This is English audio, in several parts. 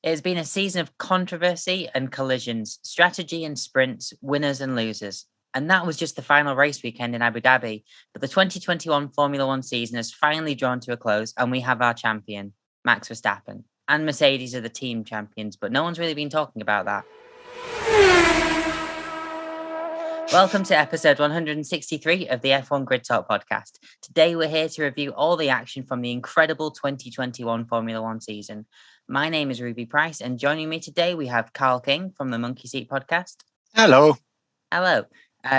It has been a season of controversy and collisions, strategy and sprints, winners and losers. And that was just the final race weekend in Abu Dhabi. But the 2021 Formula One season has finally drawn to a close, and we have our champion, Max Verstappen. And Mercedes are the team champions, but no one's really been talking about that. Welcome to episode 163 of the F1 Grid Talk podcast. Today we're here to review all the action from the incredible 2021 Formula One season. My name is Ruby Price, and joining me today we have Karl King from the Monkey Seat podcast. Hello. Hello.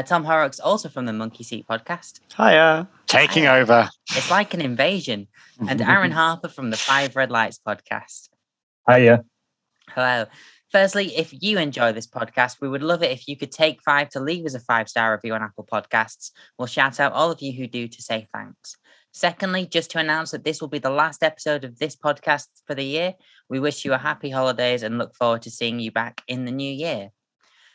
Tom Horrox, also from the Monkey Seat podcast. Hiya. Taking over. It's like an invasion. And Aaron Harper from the Five Red Lights podcast. Hiya. Hello. Firstly, if you enjoy this podcast, we would love it if you could take 5 to leave us a 5-star review on Apple Podcasts. We'll shout out all of you who do to say thanks. Secondly, just to announce that this will be the last episode of this podcast for the year. We wish you a happy holidays and look forward to seeing you back in the new year.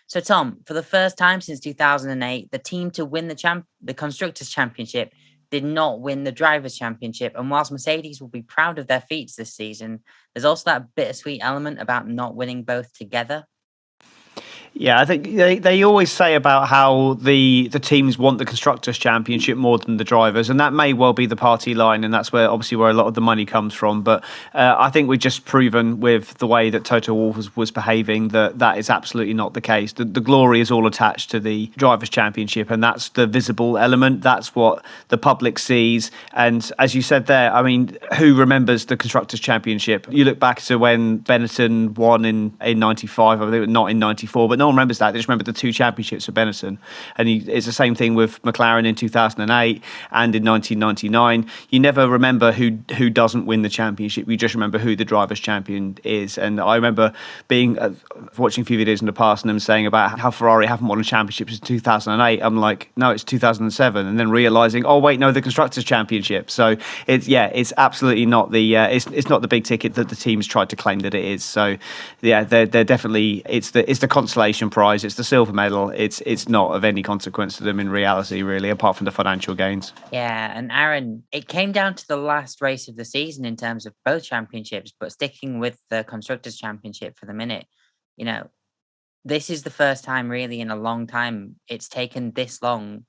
So, Tom, for the first time since 2008, the team to win the Constructors' Championship did not win the Drivers' Championship. And whilst Mercedes will be proud of their feats this season, there's also that bittersweet element about not winning both together. Yeah, I think they always say about how the teams want the Constructors' Championship more than the drivers, and that may well be the party line, and that's where a lot of the money comes from. But I think we've just proven with the way that Toto Wolff was behaving that is absolutely not the case. The glory is all attached to the Drivers' Championship, and that's the visible element. That's what the public sees. And as you said there, I mean, who remembers the Constructors' Championship? You look back to when Benetton won in 95, I think not in 94, but no one remembers that. They just remember the 2 championships for Benetton. And it's the same thing with McLaren in 2008 and in 1999. You never remember who doesn't win the championship. You just remember who the driver's champion is. And I remember watching a few videos in the past and them saying about how Ferrari haven't won a championship since 2008. I'm like, no, it's 2007. And then realizing, oh, wait, no, the Constructors' Championship. So it's absolutely not it's not the big ticket that the teams tried to claim that it is. So yeah, they're definitely, it's the consolation prize, it's the silver medal. It's not of any consequence to them in reality, really, apart from the financial gains. Yeah, and Aaron, it came down to the last race of the season in terms of both championships, but sticking with the Constructors' Championship for the minute, this is the first time really in a long time it's taken this long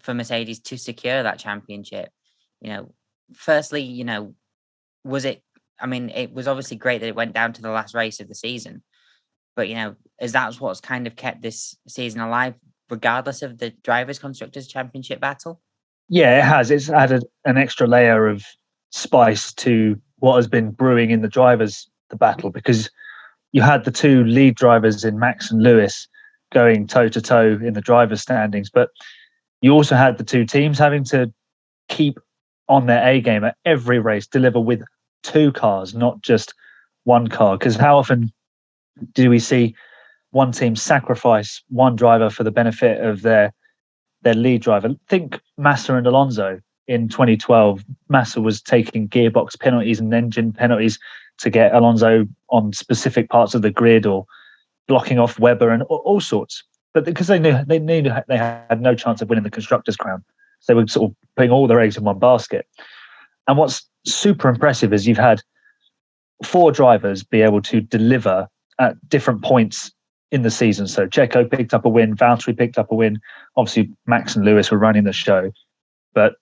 for Mercedes to secure that championship. Firstly, it was obviously great that it went down to the last race of the season. But, is that what's kind of kept this season alive, regardless of the Drivers' Constructors' Championship battle? Yeah, it has. It's added an extra layer of spice to what has been brewing in the battle, because you had the 2 lead drivers in Max and Lewis going toe-to-toe in the drivers' standings, but you also had the 2 teams having to keep on their A game at every race, deliver with 2 cars, not just 1 car, because how often do we see one team sacrifice one driver for the benefit of their lead driver? Think Massa and Alonso in 2012. Massa was taking gearbox penalties and engine penalties to get Alonso on specific parts of the grid, or blocking off Webber and all sorts. But because they knew they had no chance of winning the Constructors' crown, so they were sort of putting all their eggs in one basket. And what's super impressive is you've had 4 drivers be able to deliver at different points in the season. So Checo picked up a win, Valtteri picked up a win. Obviously, Max and Lewis were running the show, but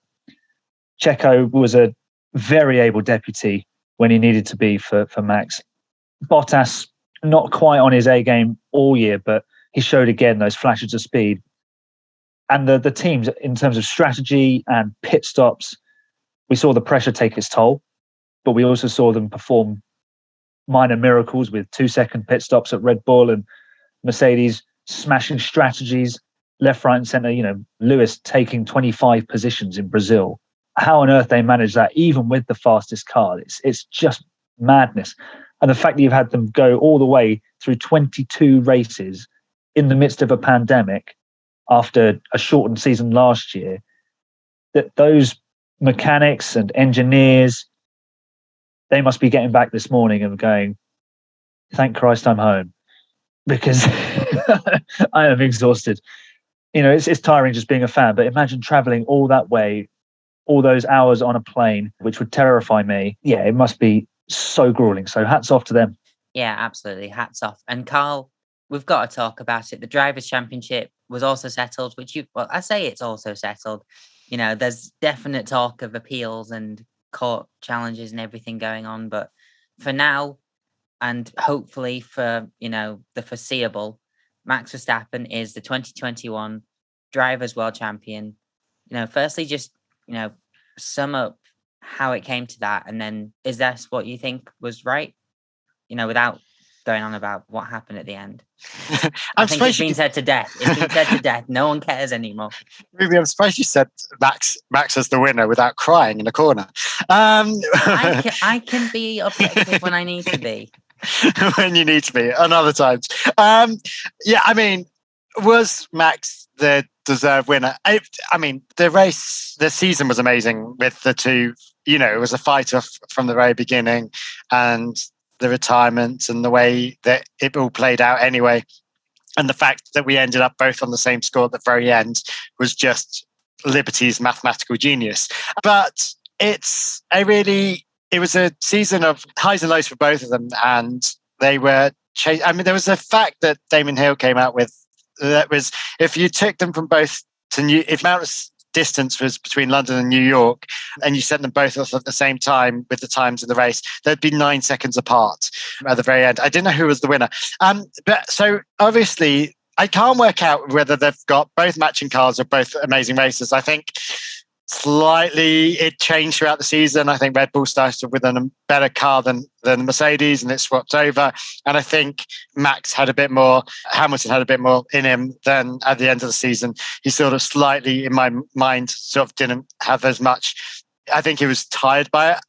Checo was a very able deputy when he needed to be for Max. Bottas, not quite on his A game all year, but he showed again those flashes of speed. And the teams, in terms of strategy and pit stops, we saw the pressure take its toll, but we also saw them perform minor miracles with 2-second pit stops at Red Bull, and Mercedes smashing strategies left, right, and centre. Lewis taking 25 positions in Brazil. How on earth they managed that, even with the fastest car? It's just madness. And the fact that you've had them go all the way through 22 races in the midst of a pandemic after a shortened season last year, that those mechanics and engineers, they must be getting back this morning and going, thank Christ I'm home, because I am exhausted. It's tiring just being a fan, but imagine traveling all that way, all those hours on a plane, which would terrify me. Yeah, it must be so grueling. So hats off to them. Yeah, absolutely. Hats off. And Karl, we've got to talk about it. The Drivers' Championship was also settled, well, I say it's also settled. There's definite talk of appeals and court challenges and everything going on. But for now, and hopefully for, the foreseeable, Max Verstappen is the 2021 Drivers' World Champion. Firstly, just, sum up how it came to that. And then is that what you think was right? Without going on about what happened at the end. I think it's been said to death. It's been said to death. No one cares anymore. Ruby, I'm surprised you said Max as the winner without crying in a corner. I can be objective when I need to be. When you need to be, and other times. Yeah, I mean, was Max the deserved winner? I mean, the season was amazing with the two. It was a fight from the very beginning, and the retirement and the way that it all played out anyway. And the fact that we ended up both on the same score at the very end was just Liberty's mathematical genius. But it was a season of highs and lows for both of them. And they were, there was a fact that Damon Hill came out with that was, if you took them from both if Mount distance was between London and New York, and you sent them both off at the same time with the times of the race, they'd be 9 seconds apart at the very end. I didn't know who was the winner. But so obviously I can't work out whether they've got both matching cars or both amazing races. I think slightly it changed throughout the season. I think Red Bull started with a better car than Mercedes, and it swapped over. And I think Hamilton had a bit more in him than at the end of the season. He sort of slightly, in my mind, sort of didn't have as much. I think he was tired by it.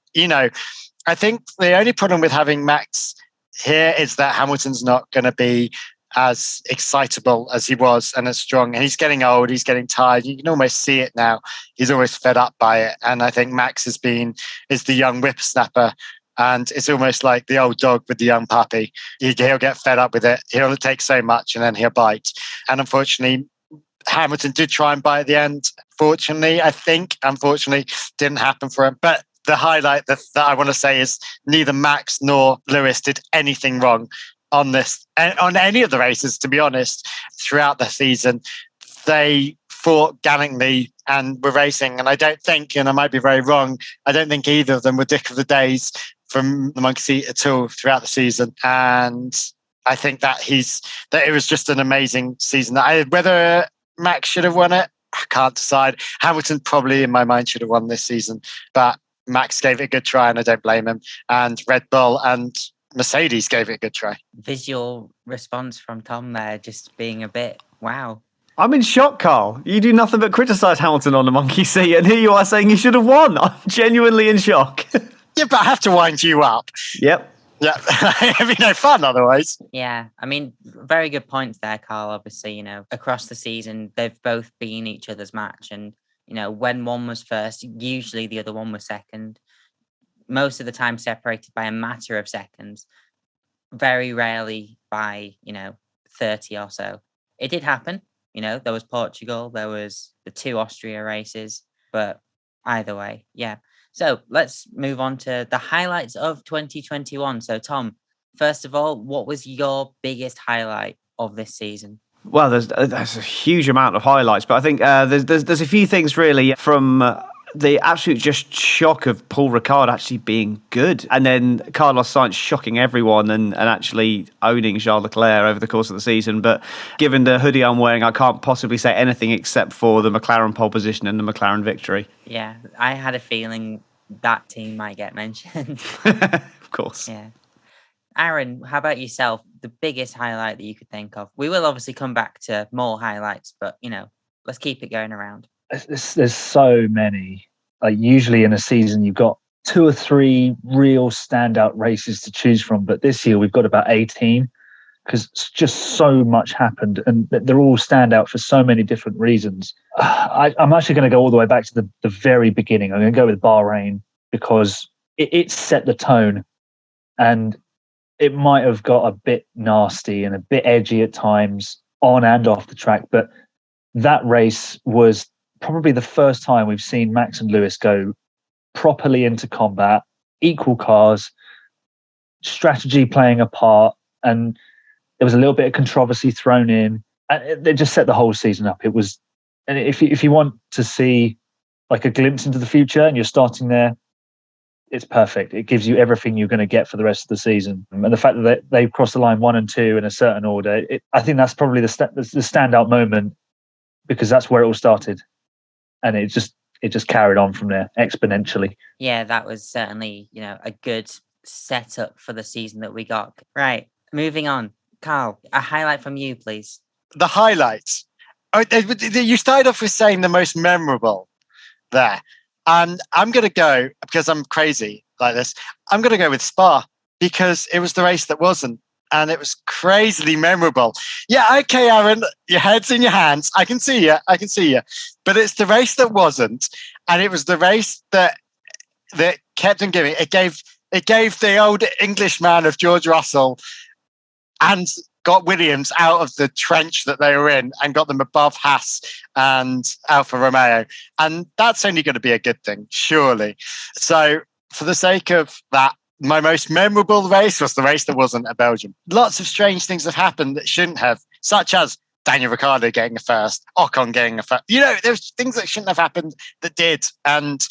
I think the only problem with having Max here is that Hamilton's not going to be as excitable as he was and as strong. And he's getting old, he's getting tired. You can almost see it now. He's always fed up by it. And I think Max is the young whippersnapper. And it's almost like the old dog with the young puppy. He'll get fed up with it. He'll take so much and then he'll bite. And unfortunately, Hamilton did try and bite at the end. Unfortunately, didn't happen for him. But the highlight that I want to say is neither Max nor Lewis did anything wrong on any of the races, to be honest. Throughout the season, they fought gallantly and were racing. And I don't think, and I might be very wrong, I don't think either of them were Dick of the Days from the monkey seat at all throughout the season. And I think that it was just an amazing season. Whether Max should have won it, I can't decide. Hamilton probably, in my mind, should have won this season, but Max gave it a good try, and I don't blame him. And Red Bull and Mercedes gave it a good try. Visual response from Tom there, just being a bit, wow. I'm in shock, Karl. You do nothing but criticise Hamilton on the monkey seat, and here you are saying he should have won. I'm genuinely in shock. Yeah, but I have to wind you up. Yep. Yeah, it'd be no fun otherwise. Yeah, I mean, very good points there, Karl. Obviously, across the season, they've both been each other's match. And, when one was first, usually the other one was second. Most of the time separated by a matter of seconds. Very rarely by, 30 or so. It did happen. There was Portugal, there was the 2 Austria races, but either way, yeah. So let's move on to the highlights of 2021. So Tom, first of all, what was your biggest highlight of this season? Well, there's a huge amount of highlights, but I think there's a few things really from the absolute just shock of Paul Ricard actually being good, and then Carlos Sainz shocking everyone and actually owning Charles Leclerc over the course of the season. But given the hoodie I'm wearing, I can't possibly say anything except for the McLaren pole position and the McLaren victory. Yeah, I had a feeling that team might get mentioned. Of course. Yeah. Aaron, how about yourself? The biggest highlight that you could think of? We will obviously come back to more highlights, but, let's keep it going around. There's so many. Like usually in a season, you've got 2 or 3 real standout races to choose from. But this year we've got about 18 because just so much happened, and they're all standout for so many different reasons. I'm actually going to go all the way back to the very beginning. I'm going to go with Bahrain because it set the tone, and it might have got a bit nasty and a bit edgy at times on and off the track. But that race was probably the first time we've seen Max and Lewis go properly into combat, equal cars, strategy playing a part, and there was a little bit of controversy thrown in, and they just set the whole season up. It was, and if you want to see like a glimpse into the future and you're starting there, it's perfect. It gives you everything you're going to get for the rest of the season. And the fact that they crossed the line 1 and 2 in a certain order, I think that's probably the standout moment, because that's where it all started, and it just carried on from there exponentially. Yeah, that was certainly, a good setup for the season that we got. Right, moving on. Karl, a highlight from you, please. The highlights. Oh, you started off with saying the most memorable there. And I'm going to go, because I'm crazy like this, I'm going to go with Spa, because it was the race that wasn't. And it was crazily memorable. Yeah, okay, Aaron, your head's in your hands. I can see you. But it's the race that wasn't. And it was the race that kept on giving. It gave the old Englishman of George Russell and got Williams out of the trench that they were in and got them above Haas and Alfa Romeo. And that's only going to be a good thing, surely. So for the sake of that, my most memorable race was the race that wasn't at Belgium. Lots of strange things have happened that shouldn't have, such as Daniel Ricciardo getting a first, Ocon getting a first. There's things that shouldn't have happened that did. And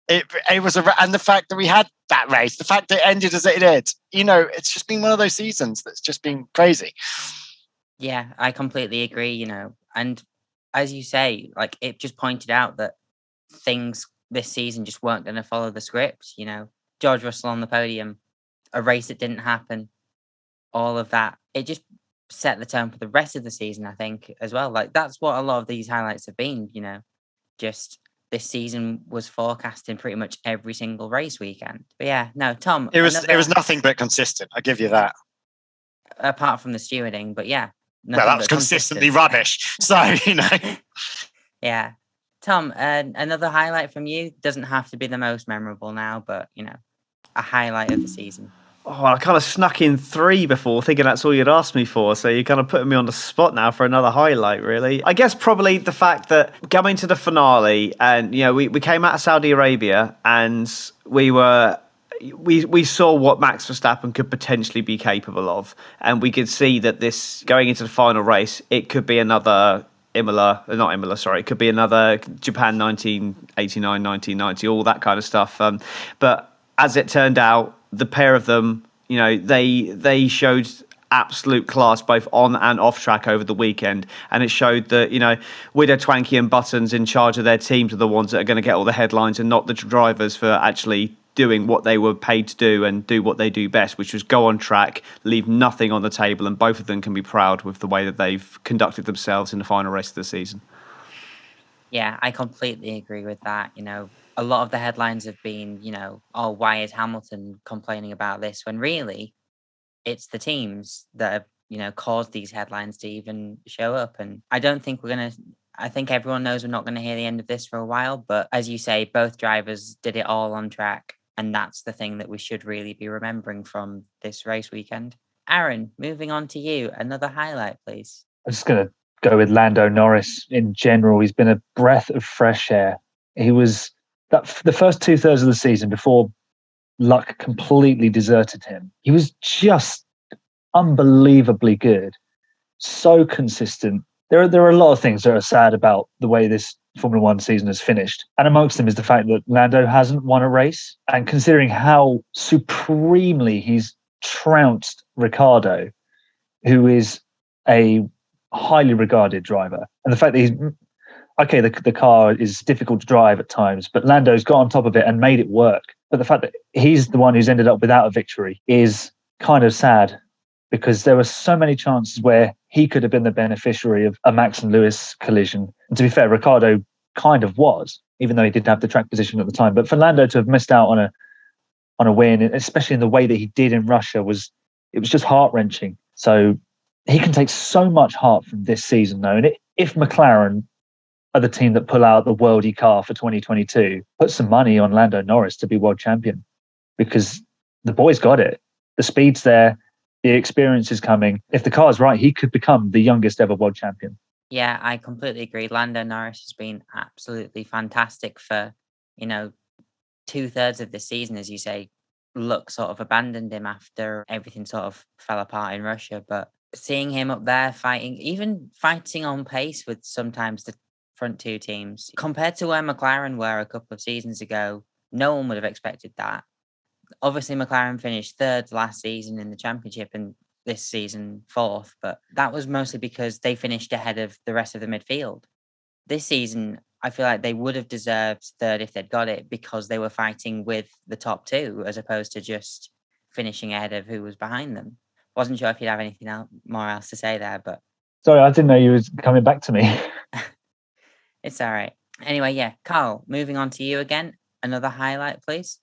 it was and the fact that we had that race, the fact that it ended as it did, it's just been one of those seasons that's just been crazy. Yeah, I completely agree, and as you say, like, it just pointed out that things this season just weren't going to follow the script. George Russell on the podium, a race that didn't happen, all of that. It just set the tone for the rest of the season, I think, as well. Like, that's what a lot of these highlights have been, just this season was forecast in pretty much every single race weekend. But yeah, no, Tom. It was nothing but consistent. I give you that. Apart from the stewarding, but yeah. Well, that was consistently rubbish. So, Yeah. Tom, another highlight from you. Doesn't have to be the most memorable now, but, a highlight of the season. Oh, I kind of snuck in 3 before, thinking that's all you'd asked me for. So you're kind of putting me on the spot now for another highlight, really. I guess probably the fact that coming to the finale, and we came out of Saudi Arabia, and we saw what Max Verstappen could potentially be capable of, and we could see that this going into the final race, it could be another it could be another Japan 1989, 1990, all that kind of stuff. But as it turned out, the pair of them, they showed absolute class both on and off track over the weekend, and it showed that Widow, Twanky and Buttons in charge of their teams are the ones that are going to get all the headlines, and not the drivers for actually doing what they were paid to do and do what they do best, which was go on track, leave nothing on the table, and both of them can be proud with the way that they've conducted themselves in the final race of the season. Yeah, I completely agree with that. A lot of the headlines have been, oh, why is Hamilton complaining about this? When really, it's the teams that have, caused these headlines to even show up. And I don't think I think everyone knows we're not going to hear the end of this for a while. But as you say, both drivers did it all on track. And that's the thing that we should really be remembering from this race weekend. Aaron, moving on to you. Another highlight, please. I'm just going to go with Lando Norris in general. He's been a breath of fresh air. He was the first 2/3 of the season before luck completely deserted him. He was just unbelievably good. So consistent. There are a lot of things that are sad about the way this Formula One season has finished. And amongst them is the fact that Lando hasn't won a race. And considering how supremely he's trounced Ricciardo, who is a highly regarded driver, and the fact that he's okay, the car is difficult to drive at times, but Lando's got on top of it and made it work. But the fact that he's the one who's ended up without a victory is kind of sad, because there were so many chances where he could have been the beneficiary of a Max and Lewis collision. And to be fair, Ricciardo kind of was, even though he didn't have the track position at the time. But for Lando to have missed out on a win, especially in the way that he did in Russia, it was just heart-wrenching. So he can take so much heart from this season, though. And if McLaren are the team that pull out the worldy car for 2022, put some money on Lando Norris to be world champion, because the boy's got it. The speed's there. The experience is coming. If the car's right, he could become the youngest ever world champion. Yeah, I completely agree. Lando Norris has been absolutely fantastic for, 2/3 of the season, as you say. luck sort of abandoned him after everything sort of fell apart in Russia. But seeing him up there fighting, even fighting on pace with sometimes the front two teams, compared to where McLaren were a couple of seasons ago, no one would have expected that. Obviously, McLaren finished third last season in the championship and this season fourth, but that was mostly because they finished ahead of the rest of the midfield. This season, I feel like they would have deserved third if they'd got it because they were fighting with the top two as opposed to just finishing ahead of who was behind them. Wasn't sure if you'd have anything more else to say there, but sorry, I didn't know you was coming back to me. it's all right. Anyway, yeah, Karl, moving on to you again. Another highlight, please.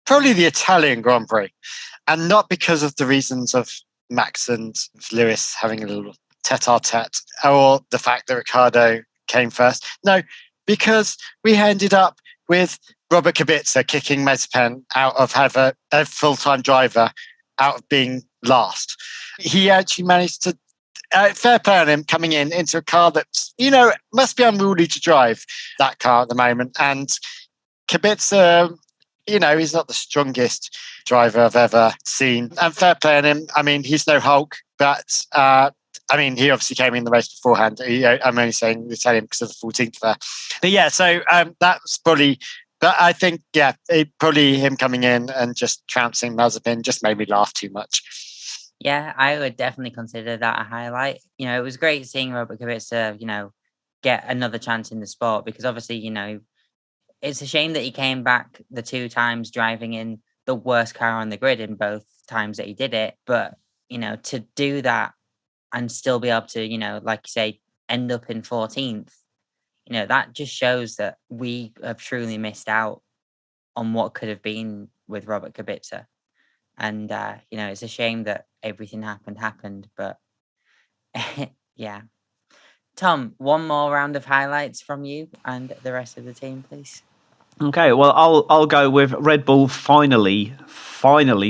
Probably the Italian Grand Prix, and not because of the reasons of Max and Lewis having a little tete-a-tete or the fact that Ricciardo came first. No, because we ended up with Robert Kubica kicking Mazepin out of have a full-time driver out of being last. He actually managed to fair play on him coming into a car that, must be unruly to drive, that car at the moment. And Kubica, he's not the strongest driver I've ever seen. And fair play on him. I mean, he's no Hulk, but he obviously came in the race beforehand. I'm only saying Italian because of the 14th there. But yeah, so that's probably, but I think, probably him coming in and just trouncing Mazepin just made me laugh too much. Yeah, I would definitely consider that a highlight. It was great seeing Robert Kubica, get another chance in the sport because obviously, it's a shame that he came back the two times driving in the worst car on the grid in both times that he did it. But, to do that and still be able to, like you say, end up in 14th, that just shows that we have truly missed out on what could have been with Robert Kubica. And, it's a shame that everything happened. But, yeah. Tom, one more round of highlights from you and the rest of the team, please. Okay, well, I'll go with Red Bull finally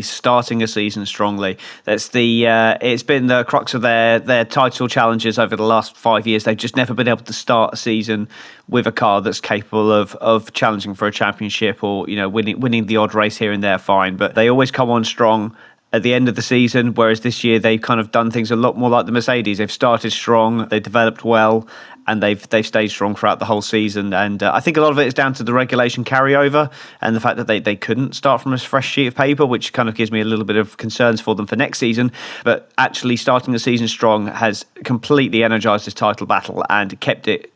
starting a season strongly. That's it's been the crux of their title challenges over the last 5 years. They've just never been able to start a season with a car that's capable of challenging for a championship or winning the odd race here and there. Fine, but they always come on strong at the end of the season, whereas this year they've kind of done things a lot more like the Mercedes. They've started strong, they developed well, and they've stayed strong throughout the whole season. And I think a lot of it is down to the regulation carryover and the fact that they couldn't start from a fresh sheet of paper, which kind of gives me a little bit of concerns for them for next season. But actually starting the season strong has completely energised this title battle and kept it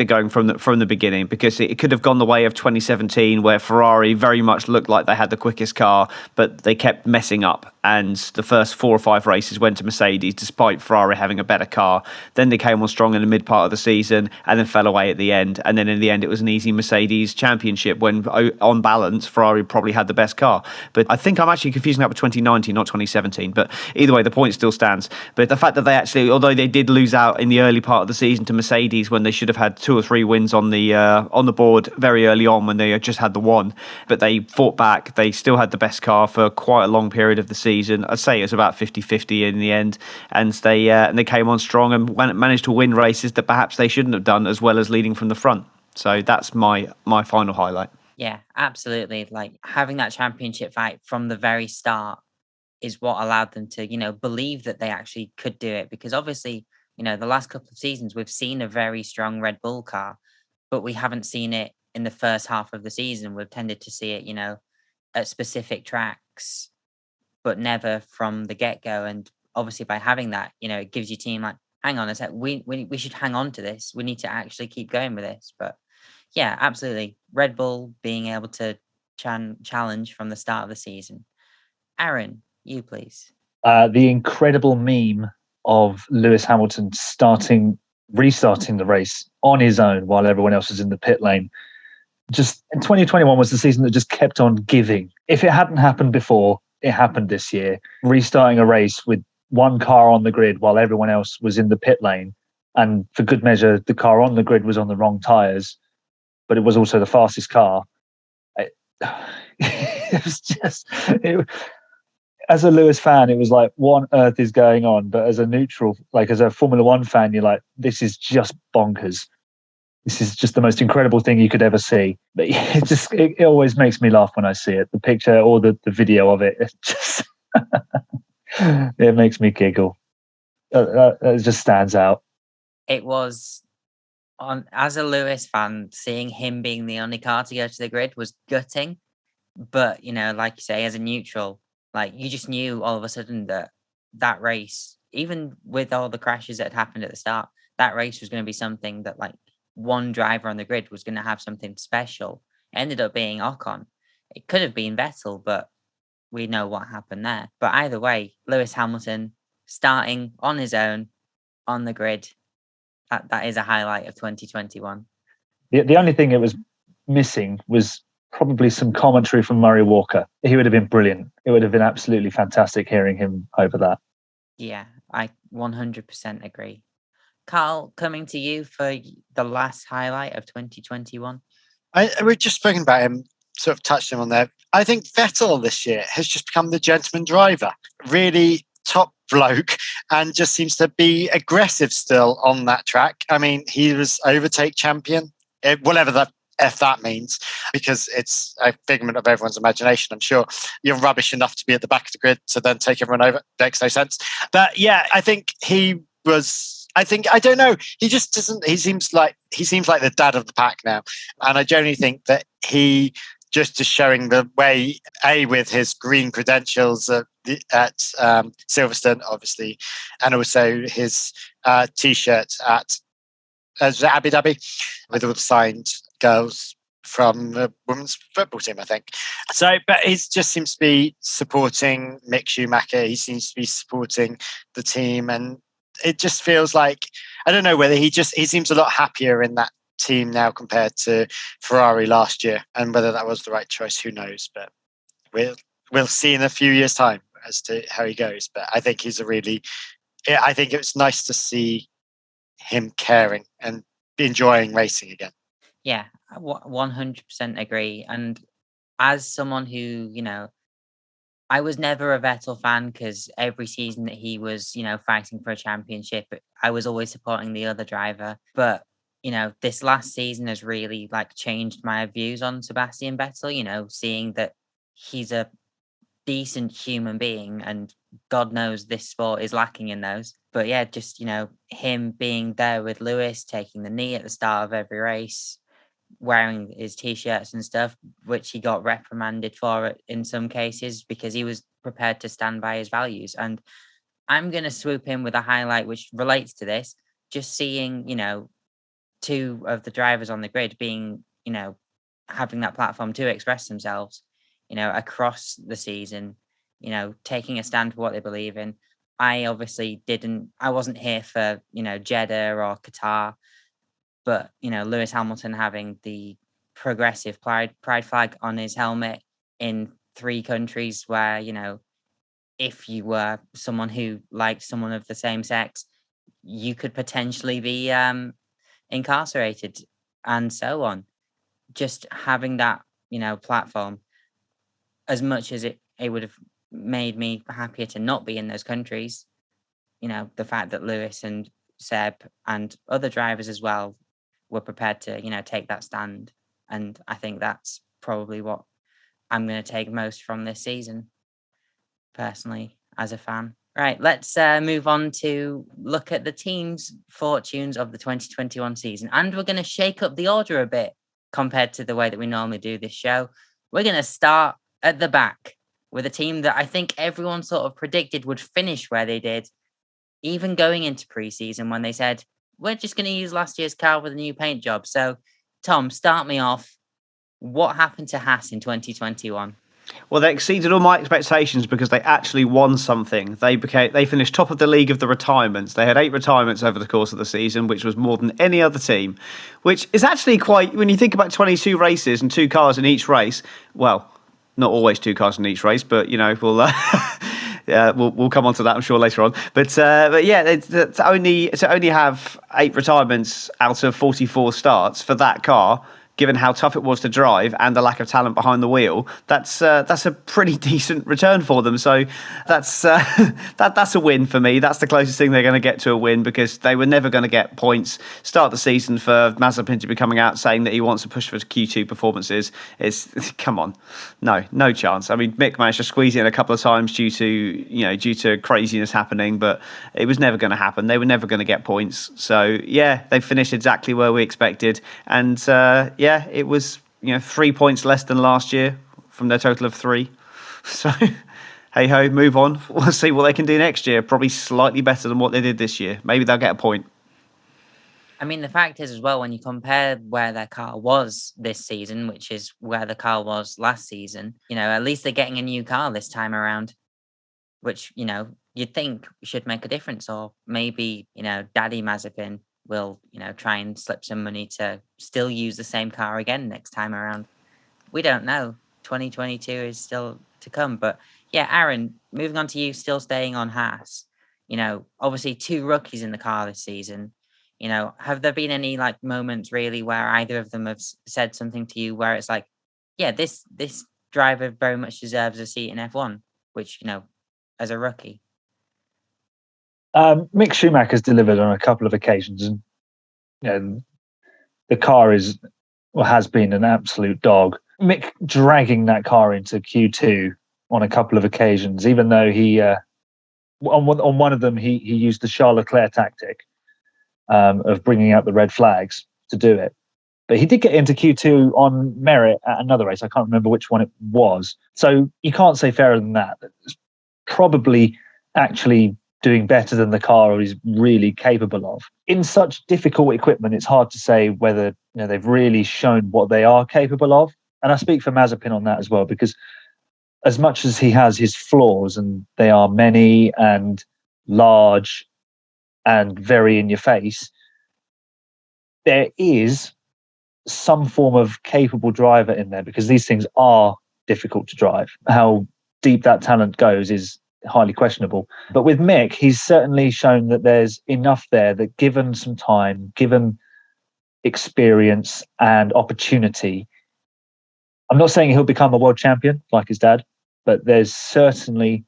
going from the beginning, because it could have gone the way of 2017 where Ferrari very much looked like they had the quickest car, but they kept messing up, and the first 4 or 5 races went to Mercedes despite Ferrari having a better car. Then they came on strong in the mid part of the season and then fell away at the end, and then in the end it was an easy Mercedes championship when on balance Ferrari probably had the best car. But I think I'm actually confusing that with 2019, not 2017, but either way the point still stands. But the fact that they actually, although they did lose out in the early part of the season to Mercedes when they should have had 2 or 3 wins on the board very early on when they just had the one, but they fought back. They still had the best car for quite a long period of the season. I'd say it was about 50-50 in the end, and they came on strong and managed to win races that perhaps they shouldn't have done, as well as leading from the front. So that's my final highlight. Yeah, absolutely. Like having that championship fight from the very start is what allowed them to, believe that they actually could do it, because obviously, the last couple of seasons, we've seen a very strong Red Bull car, but we haven't seen it in the first half of the season. We've tended to see it, at specific tracks, but never from the get-go. And obviously by having that, it gives your team like, hang on a sec, we should hang on to this. We need to actually keep going with this. But yeah, absolutely. Red Bull being able to challenge from the start of the season. Aaron, you please. The incredible meme of Lewis Hamilton restarting the race on his own while everyone else was in the pit lane. Just 2021 was the season that just kept on giving. If it hadn't happened before, it happened this year. Restarting a race with one car on the grid while everyone else was in the pit lane. And for good measure, the car on the grid was on the wrong tyres, but it was also the fastest car. It was just... As a Lewis fan, it was like, what on earth is going on? But as a neutral, like as a Formula One fan, you're like, this is just bonkers. this is just the most incredible thing you could ever see. But it always makes me laugh when I see it. The picture or the video of it, it just it makes me giggle. It just stands out. It was as a Lewis fan, seeing him being the only car to go to the grid was gutting. But, like you say, as a neutral, like you just knew all of a sudden that race, even with all the crashes that had happened at the start, that race was going to be something that like one driver on the grid was going to have something special. It ended up being Ocon. It could have been Vettel, but we know what happened there. But either way, Lewis Hamilton starting on his own on the grid, that is a highlight of 2021. The only thing it was missing was probably some commentary from Murray Walker. He would have been brilliant. It would have been absolutely fantastic hearing him over that. Yeah, I 100% agree. Karl, coming to you for the last highlight of 2021. We've just spoken about him, sort of touched him on there. I think Vettel this year has just become the gentleman driver. Really top bloke, and just seems to be aggressive still on that track. I mean, he was overtake champion, whatever that means, because it's a figment of everyone's imagination. I'm sure you're rubbish enough to be at the back of the grid to then take everyone over. Makes no sense. But yeah, I think he was. I don't know. He just doesn't. He seems like the dad of the pack now, and I generally think that he just is showing the way. With his green credentials at Silverstone, obviously, and also his T-shirt at Abu Dhabi with all the signed girls from the women's football team, I think. So, but he just seems to be supporting Mick Schumacher. He seems to be supporting the team, and it just feels like, I don't know whether he seems a lot happier in that team now compared to Ferrari last year, and whether that was the right choice, who knows? But we'll see in a few years' time as to how he goes. But I think I think it was nice to see him caring and enjoying racing again. Yeah, 100% agree. And as someone who, I was never a Vettel fan, because every season that he was, fighting for a championship, I was always supporting the other driver. But, this last season has really changed my views on Sebastian Vettel, seeing that he's a decent human being, and God knows this sport is lacking in those. But yeah, just, him being there with Lewis, taking the knee at the start of every race, wearing his T-shirts and stuff, which he got reprimanded for in some cases because he was prepared to stand by his values. And I'm going to swoop in with a highlight which relates to this, just seeing, two of the drivers on the grid being, having that platform to express themselves, across the season, taking a stand for what they believe in. I wasn't here for, Jeddah or Qatar, but, Lewis Hamilton having the progressive pride flag on his helmet in 3 countries where, if you were someone who liked someone of the same sex, you could potentially be incarcerated and so on. Just having that, platform, as much as it would have made me happier to not be in those countries, the fact that Lewis and Seb and other drivers as well were prepared to, take that stand. And I think that's probably what I'm going to take most from this season, personally, as a fan. Right, let's move on to look at the team's fortunes of the 2021 season. And we're going to shake up the order a bit compared to the way that we normally do this show. We're going to start at the back with a team that I think everyone sort of predicted would finish where they did, even going into pre-season when they said, we're just going to use last year's car with a new paint job. So, Tom, start me off. What happened to Haas in 2021? Well, they exceeded all my expectations because they actually won something. They finished top of the league of the retirements. They had 8 retirements over the course of the season, which was more than any other team, which is actually quite, when you think about 22 races and 2 cars in each race, well, not always 2 cars in each race, but, we'll come on to that, I'm sure, later on. But yeah, to only have 8 retirements out of 44 starts for that car given how tough it was to drive and the lack of talent behind the wheel, that's a pretty decent return for them. So that's that's a win for me. That's the closest thing they're going to get to a win, because they were never going to get points. Start the season for Mazepin to be coming out saying that he wants to push for Q2 performances. Come on, no chance. I mean, Mick managed to squeeze it in a couple of times due to craziness happening, but it was never going to happen. They were never going to get points. So yeah, they finished exactly where we expected, and it was 3 points less than last year from their total of 3. So hey ho, move on. We'll see what they can do next year. Probably slightly better than what they did this year. Maybe they'll get a point. I mean, the fact is as well, when you compare where their car was this season, which is where the car was last season, at least they're getting a new car this time around, which, you'd think should make a difference. Or maybe, Daddy Mazepin will, try and slip some money to still use the same car again next time around. We don't know. 2022 is still to come. But yeah, Aaron, moving on to you, still staying on Haas. Obviously 2 rookies in the car this season. Have there been any moments really where either of them have said something to you where it's like, yeah, this driver very much deserves a seat in F1, which, as a rookie? Mick Schumacher's delivered on a couple of occasions, and the car has been an absolute dog. Mick dragging that car into Q2 on a couple of occasions, even though he on one of them he used the Charles Leclerc tactic of bringing out the red flags to do it. But he did get into Q2 on merit at another race. I can't remember which one it was. So you can't say fairer than that. It's probably actually doing better than the car he's really capable of. In such difficult equipment, it's hard to say whether they've really shown what they are capable of. And I speak for Mazepin on that as well, because as much as he has his flaws, and they are many and large and very in your face, there is some form of capable driver in there, because these things are difficult to drive. How deep that talent goes is highly questionable. But with Mick, he's certainly shown that there's enough there that, given some time, given experience and opportunity, I'm not saying he'll become a world champion like his dad, but there's certainly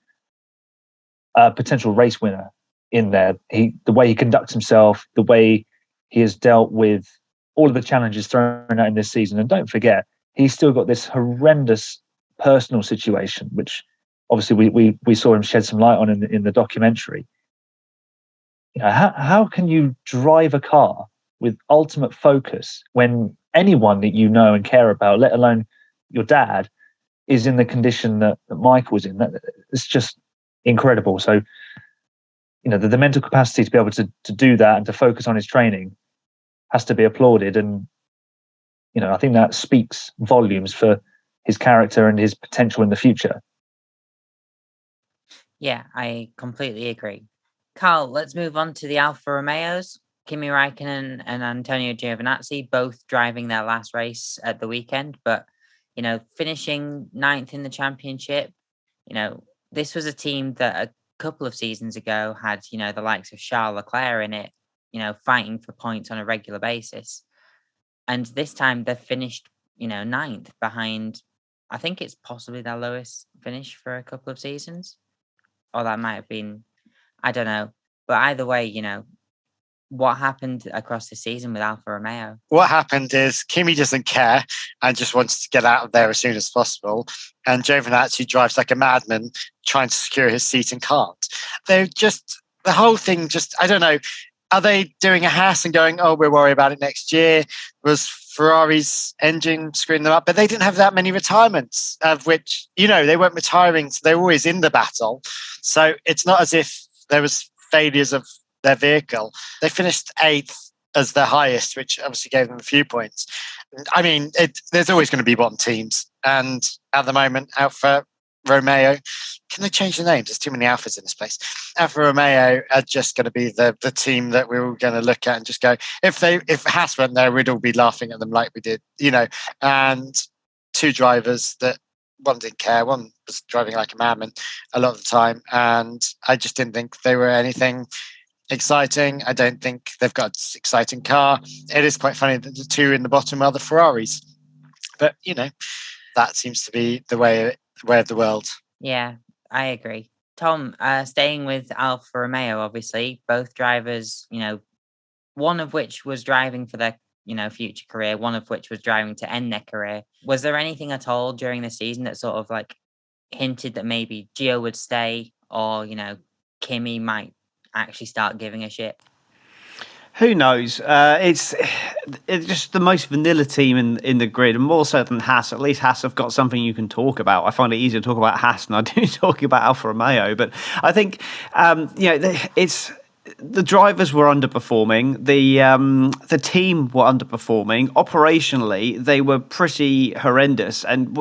a potential race winner in there. The way he conducts himself, the way he has dealt with all of the challenges thrown out in this season. And don't forget, he's still got this horrendous personal situation, which obviously we saw him shed some light on in the documentary. How can you drive a car with ultimate focus when anyone that you know and care about, let alone your dad, is in the condition that Michael was in? It's just incredible. So, the mental capacity to be able to do that and to focus on his training has to be applauded. And, I think that speaks volumes for his character and his potential in the future. Yeah, I completely agree. Karl, let's move on to the Alfa Romeos. Kimi Räikkönen and Antonio Giovinazzi both driving their last race at the weekend, but, finishing 9th in the championship. This was a team that a couple of seasons ago had, the likes of Charles Leclerc in it, fighting for points on a regular basis. And this time they've finished, 9th behind, I think it's possibly their lowest finish for a couple of seasons. Or that might have been, I don't know. But either way, what happened across the season with Alfa Romeo? What happened is Kimi doesn't care and just wants to get out of there as soon as possible. And Giovinazzi drives like a madman trying to secure his seat and can't. The whole thing I don't know. Are they doing a Haas and going, oh, we'll worry about it next year? Was Ferrari's engine screwing them up? But they didn't have that many retirements, of which, they weren't retiring. So they were always in the battle. So it's not as if there was failures of their vehicle. They finished 8th as their highest, which obviously gave them a few points. I mean, there's always going to be bottom teams. And at the moment, Alfa Romeo, can they change the names? There's too many Alphas in this place. Alfa Romeo are just going to be the team that we're all going to look at and just go, if Haas went there, we'd all be laughing at them like we did, and 2 drivers that one didn't care, one was driving like a madman a lot of the time. And I just didn't think they were anything exciting. I don't think they've got an exciting car. It is quite funny that the two in the bottom are the Ferraris. But, that seems to be the way of the world. Yeah, I agree. Tom, staying with Alfa Romeo, obviously, both drivers, one of which was driving for their, future career, one of which was driving to end their career. Was there anything at all during the season that sort of like hinted that maybe Gio would stay or, Kimi might actually start giving a shit? Who knows? It's just the most vanilla team in the grid, and more so than Haas. At least Haas have got something you can talk about. I find it easier to talk about Haas than I do talking about Alfa Romeo. But I think it's the drivers were underperforming. The team were underperforming. Operationally, they were pretty horrendous, and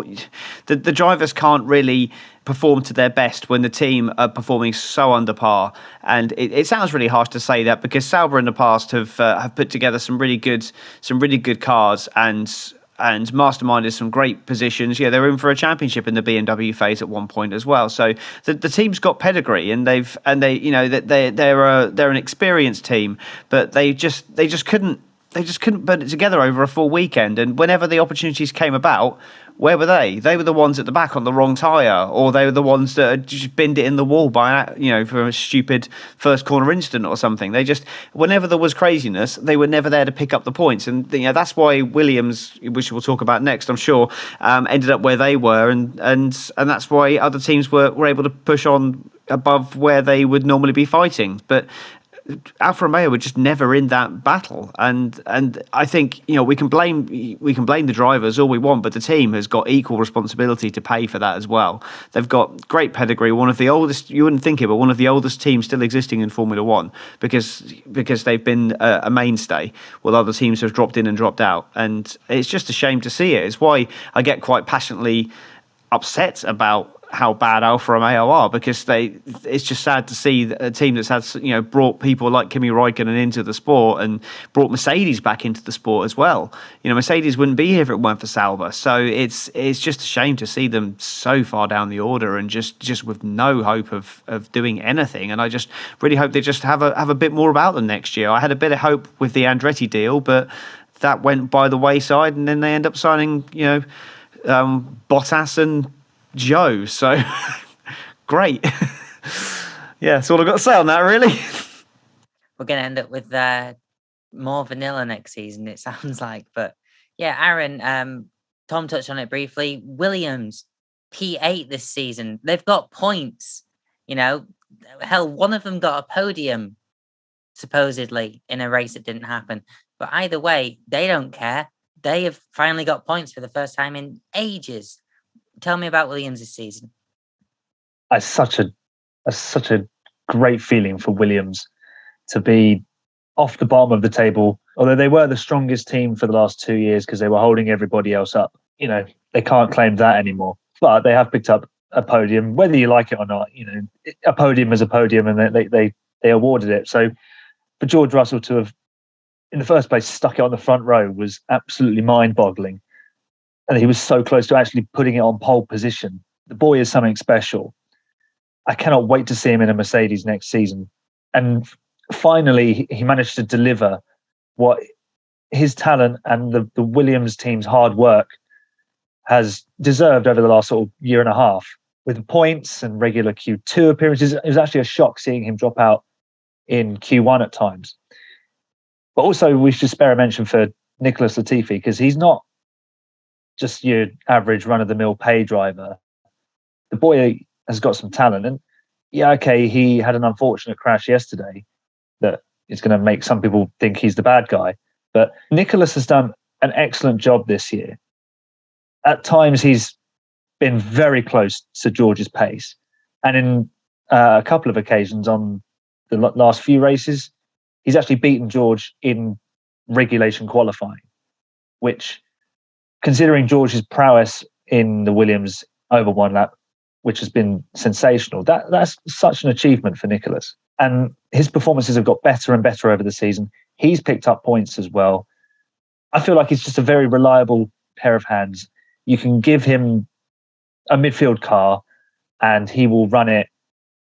the drivers can't really perform to their best when the team are performing so under par. And it sounds really harsh to say that, because Sauber in the past have put together some really good cars and masterminded some great positions. Yeah, they're in for a championship in the BMW phase at one point as well. So the team's got pedigree, and they're an experienced team, but they just couldn't put it together over a full weekend. And whenever the opportunities came about, where were they? They were the ones at the back on the wrong tyre, or they were the ones that had just binned it in the wall for a stupid first corner incident or something. They just, whenever there was craziness, they were never there to pick up the points. And that's why Williams, which we'll talk about next, I'm sure, ended up where they were, and that's why other teams were able to push on above where they would normally be fighting. But Alfa Romeo were just never in that battle, and I think we can blame the drivers all we want, but the team has got equal responsibility to pay for that as well. They've got great pedigree, one of the oldest, you wouldn't think it, but one of the oldest teams still existing in Formula One, because they've been a mainstay, while other teams have dropped in and dropped out, and it's just a shame to see it. It's why I get quite passionately upset about how bad Alfa Romeo are, because it's just sad to see a team that's had brought people like Kimi Räikkönen into the sport and brought Mercedes back into the sport as well. Mercedes wouldn't be here if it weren't for Sauber. So it's just a shame to see them so far down the order and just with no hope of doing anything. And I just really hope they just have a bit more about them next year. I had a bit of hope with the Andretti deal, but that went by the wayside, and then they end up signing Bottas and Joe, so great. Yeah, that's all I've got to say on that, really. We're going to end up with more vanilla next season, it sounds like. But yeah, Aaron, Tom touched on it briefly. Williams, P8 this season. They've got points. Hell, one of them got a podium, supposedly, in a race that didn't happen. But either way, they don't care. They have finally got points for the first time in ages. Tell me about Williams this season. It's such a great feeling for Williams to be off the bottom of the table. Although they were the strongest team for the last 2 years because they were holding everybody else up. They can't claim that anymore. But they have picked up a podium, whether you like it or not. A podium is a podium, and they awarded it. So for George Russell to have, in the first place, stuck it on the front row was absolutely mind-boggling. And he was so close to actually putting it on pole position. The boy is something special. I cannot wait to see him in a Mercedes next season. And finally, he managed to deliver what his talent and the Williams team's hard work has deserved over the last sort of year and a half. With points and regular Q2 appearances, it was actually a shock seeing him drop out in Q1 at times. But also, we should spare a mention for Nicholas Latifi, because he's not just your average run-of-the-mill pay driver. The boy has got some talent. And yeah, okay, he had an unfortunate crash yesterday that is going to make some people think he's the bad guy. But Nicholas has done an excellent job this year. At times, he's been very close to George's pace. And in a couple of occasions on the last few races, he's actually beaten George in regulation qualifying, which, considering George's prowess in the Williams over one lap, which has been sensational, that's such an achievement for Nicholas. And his performances have got better and better over the season. He's picked up points as well. I feel like he's just a very reliable pair of hands. You can give him a midfield car and he will run it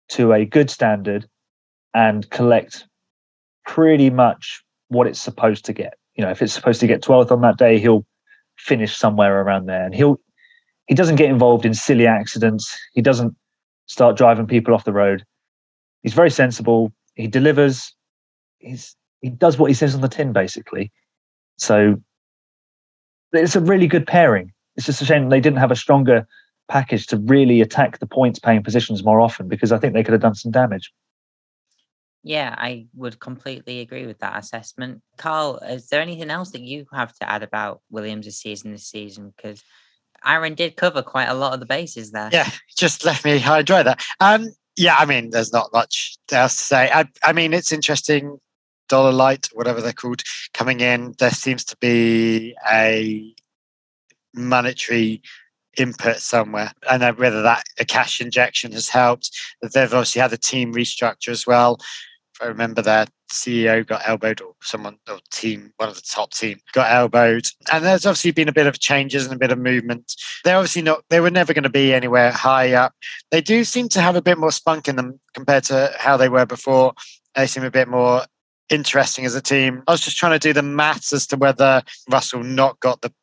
to a good standard and collect pretty much what it's supposed to get. If it's supposed to get 12th on that day, he'll finish somewhere around there. And he doesn't get involved in silly accidents. He doesn't start driving people off the road. He's very sensible. He delivers. He does what he says on the tin, basically. So it's a really good pairing. It's just a shame they didn't have a stronger package to really attack the points paying positions more often, because I think they could have done some damage. Yeah, I would completely agree with that assessment. Karl, is there anything else that you have to add about Williams' season this season? Because Aaron did cover quite a lot of the bases there. Yeah, just left me high and dry there. Yeah, I mean, there's not much else to say. I mean, it's interesting. Dollar Light, whatever they're called, coming in. There seems to be a monetary input somewhere. I know whether that a cash injection has helped. They've obviously had a team restructure as well. If I remember, their CEO got elbowed, or someone, or team, one of the top team got elbowed. And there's obviously been a bit of changes and a bit of movement. They're obviously not, they were never going to be anywhere high up. They do seem to have a bit more spunk in them compared to how they were before. They seem a bit more interesting as a team. I was just trying to do the maths as to whether Russell not got the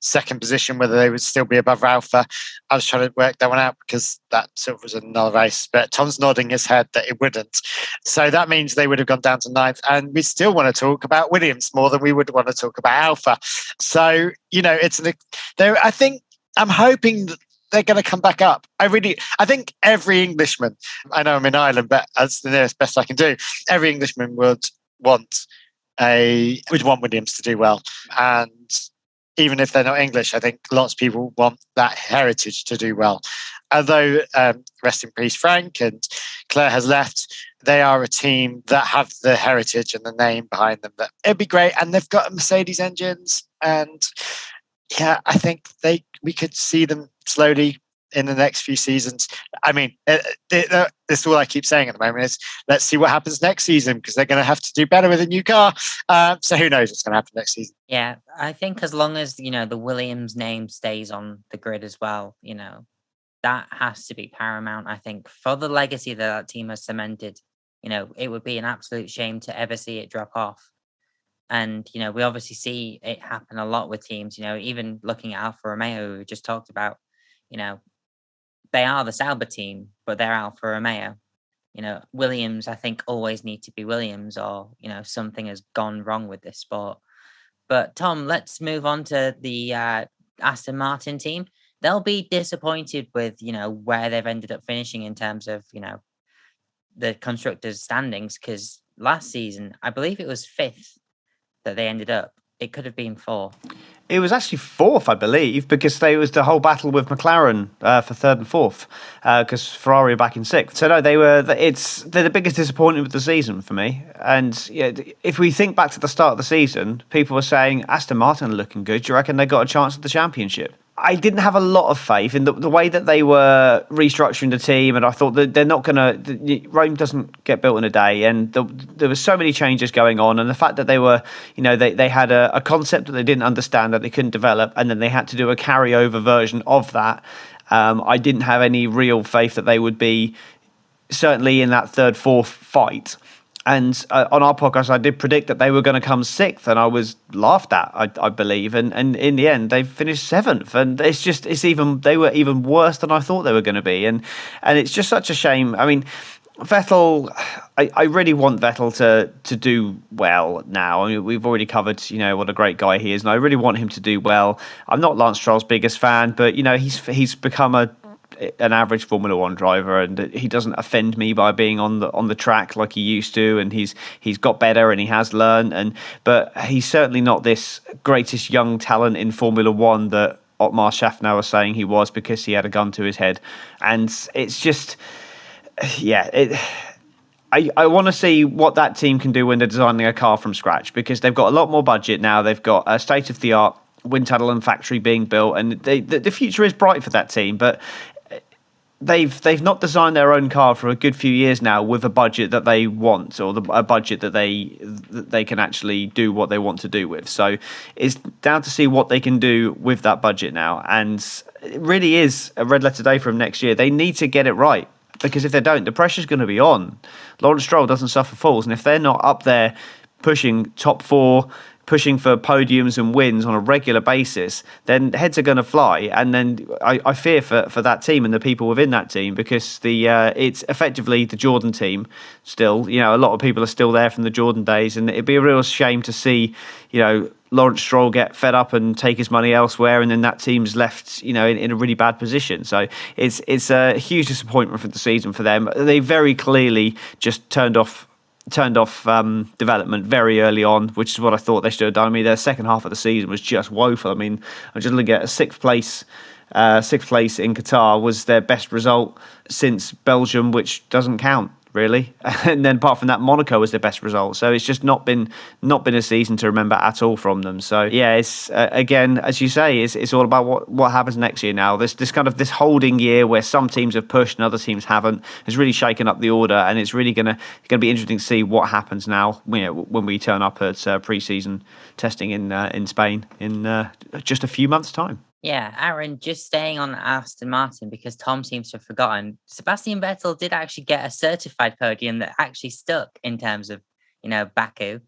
second position, whether they would still be above Alpha. I was trying to work that one out, because that sort of was another race, but Tom's nodding his head that it wouldn't. So that means they would have gone down to ninth, and we still want to talk about Williams more than we would want to talk about Alpha. So, I think I'm hoping that they're going to come back up. I think every Englishman, I know I'm in Ireland, but that's the nearest best I can do. Every Englishman would want Williams to do well. And even if they're not English, I think lots of people want that heritage to do well. Although, rest in peace, Frank, and Claire has left, they are a team that have the heritage and the name behind them. That it'd be great. And they've got Mercedes engines. And yeah, I think we could see them slowly in the next few seasons. I mean, that's all I keep saying at the moment is, let's see what happens next season, because they're going to have to do better with a new car. So who knows what's going to happen next season. Yeah, I think as long as, the Williams name stays on the grid as well, that has to be paramount, I think, for the legacy that team has cemented. It would be an absolute shame to ever see it drop off. And, we obviously see it happen a lot with teams, even looking at Alfa Romeo, who we just talked about, they are the Sauber team, but they're Alfa Romeo. Williams, I think, always need to be Williams, or, something has gone wrong with this sport. But Tom, let's move on to the Aston Martin team. They'll be disappointed with, where they've ended up finishing in terms of, the constructors' standings, because last season, I believe it was 5th that they ended up. It could have been 4th. It was actually 4th, I believe, because there was the whole battle with McLaren for 3rd and 4th, because Ferrari were back in 6th. So no, they're the biggest disappointment of the season for me. And yeah, if we think back to the start of the season, people were saying Aston Martin are looking good. Do you reckon they got a chance at the championship? I didn't have a lot of faith in the way that they were restructuring the team, and I thought that they're not going to. Rome doesn't get built in a day, and there were so many changes going on, and the fact that they were, they had a concept that they didn't understand, that they couldn't develop, and then they had to do a carryover version of that. I didn't have any real faith that they would be certainly in that 3rd, 4th fight. And on our podcast, I did predict that they were going to come 6th, and I was laughed at, I believe. And in the end, they finished 7th, and they were even worse than I thought they were going to be. And it's just such a shame. I mean, Vettel, I really want Vettel to do well now. I mean, we've already covered, what a great guy he is, and I really want him to do well. I'm not Lance Stroll's biggest fan, but he's become an average Formula One driver, and he doesn't offend me by being on the track like he used to, and he's got better and he has learned, but he's certainly not this greatest young talent in Formula One that Otmar Schaffner was saying he was, because he had a gun to his head. And it's just, I want to see what that team can do when they're designing a car from scratch, because they've got a lot more budget now. They've got a state-of-the-art wind tunnel and factory being built, and the future is bright for that team. But they've not designed their own car for a good few years now with a budget that they want, or a budget that they can actually do what they want to do with. So it's down to see what they can do with that budget now. And it really is a red letter day from next year. They need to get it right. because if they don't, the pressure's going to be on. Lawrence Stroll doesn't suffer falls, and if they're not up there pushing top 4, pushing for podiums and wins on a regular basis, then heads are going to fly. And then I fear for that team and the people within that team, because it's effectively the Jordan team still. A lot of people are still there from the Jordan days, and it'd be a real shame to see, Lawrence Stroll get fed up and take his money elsewhere, and then that team's left, in a really bad position. So it's a huge disappointment for the season for them. They very clearly just turned off development very early on, which is what I thought they should have done. I mean, their second half of the season was just woeful. I mean, I'm just looking at a sixth place in Qatar was their best result since Belgium, which doesn't count really. And then apart from that, Monaco was their best result. So it's just not been a season to remember at all from them. So yeah, it's again, as you say, it's all about what happens next year now. This kind of this holding year where some teams have pushed and other teams haven't has really shaken up the order, and it's really gonna be interesting to see what happens now. When we turn up at pre-season testing in Spain in just a few months' time. Yeah, Aaron, just staying on Aston Martin, because Tom seems to have forgotten, Sebastian Vettel did actually get a certified podium that actually stuck in terms of, Baku.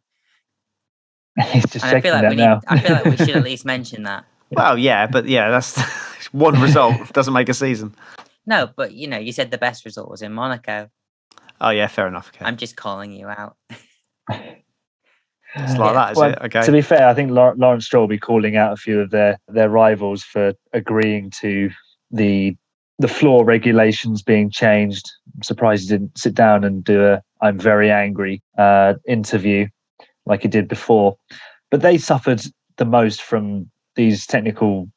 He's just and checking that now. I feel like we should at least mention that. Well, yeah, but yeah, that's one result doesn't make a season. No, but you said the best result was in Monaco. Oh yeah, fair enough. Okay. I'm just calling you out. It's like that, is it? Okay. To be fair, I think Lawrence Stroll will be calling out a few of their rivals for agreeing to the floor regulations being changed. I'm surprised he didn't sit down and do a "I'm very angry" interview like he did before. But they suffered the most from these technical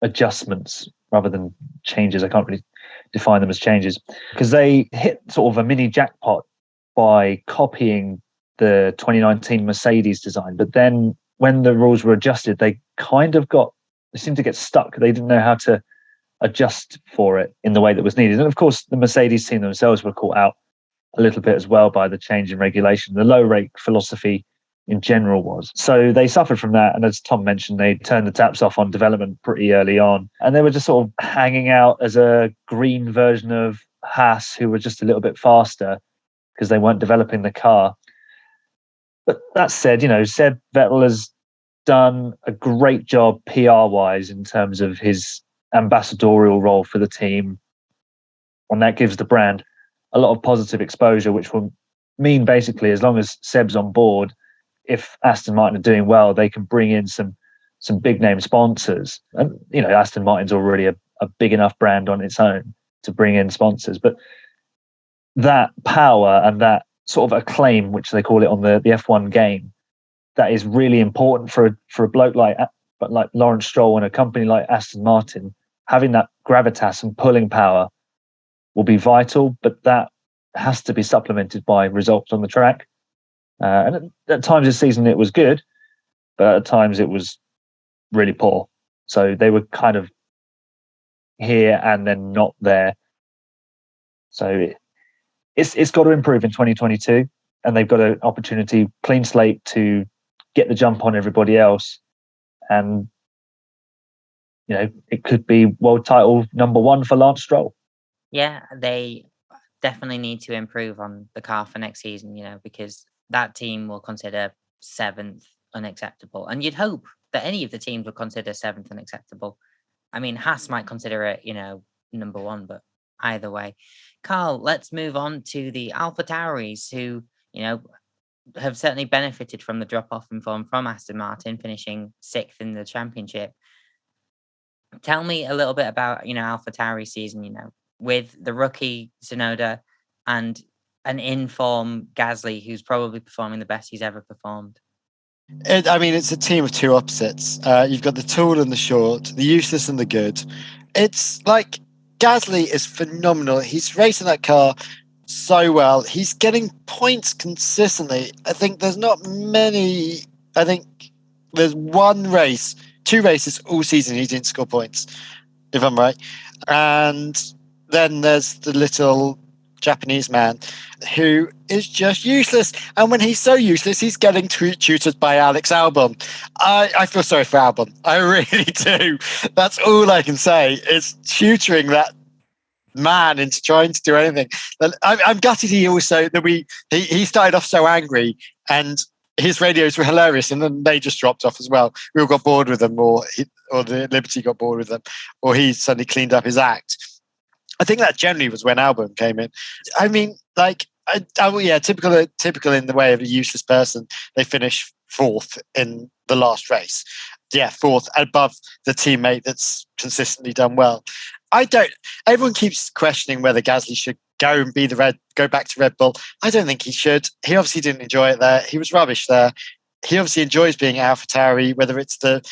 adjustments rather than changes. I can't really define them as changes, because they hit sort of a mini jackpot by copying the 2019 Mercedes design. But then when the rules were adjusted, they seemed to get stuck. They didn't know how to adjust for it in the way that was needed. And of course, the Mercedes team themselves were caught out a little bit as well by the change in regulation. The low rake philosophy in general was. So they suffered from that. And as Tom mentioned, they turned the taps off on development pretty early on. And they were just sort of hanging out as a green version of Haas, who were just a little bit faster because they weren't developing the car. But that said, Seb Vettel has done a great job PR-wise in terms of his ambassadorial role for the team. And that gives the brand a lot of positive exposure, which will mean basically, as long as Seb's on board, if Aston Martin are doing well, they can bring in some big name sponsors. And, Aston Martin's already a big enough brand on its own to bring in sponsors. But that power and that sort of acclaim, which they call it on the F1 game, that is really important for a bloke like Lawrence Stroll and a company like Aston Martin. Having that gravitas and pulling power will be vital, but that has to be supplemented by results on the track. And at times this season it was good, but at times it was really poor. So they were kind of here and then not there. So it's got to improve in 2022, and they've got an opportunity, clean slate, to get the jump on everybody else. And, it could be world title number 1 for Lance Stroll. Yeah, they definitely need to improve on the car for next season, because that team will consider 7th unacceptable. And you'd hope that any of the teams would consider 7th unacceptable. I mean, Haas might consider it, number 1, but either way. Karl, let's move on to the AlphaTauris, who, have certainly benefited from the drop-off in form from Aston Martin, finishing 6th in the championship. Tell me a little bit about, AlphaTauri season, with the rookie Tsunoda and an in-form Gasly, who's probably performing the best he's ever performed. It's a team of two opposites. You've got the tall and the short, the useless and the good. It's like Gasly is phenomenal. He's racing that car so well. He's getting points consistently. I think there's not many. I think there's 2 races all season he didn't score points, if I'm right. And then there's the little Japanese man who is just useless. And when he's so useless, he's getting tutored by Alex Albon. I feel sorry for Albon. I really do. That's all I can say. Is tutoring that man into trying to do anything. I'm gutted he started off so angry, and his radios were hilarious, and then they just dropped off as well. We all got bored with them, or the Liberty got bored with them, or he suddenly cleaned up his act. I think that generally was when Albon came in. I mean, typical in the way of a useless person. They finish fourth in the last race. Yeah, fourth above the teammate that's consistently done well. Everyone keeps questioning whether Gasly should go back to Red Bull. I don't think he should. He obviously didn't enjoy it there. He was rubbish there. He obviously enjoys being at AlphaTauri, whether it's the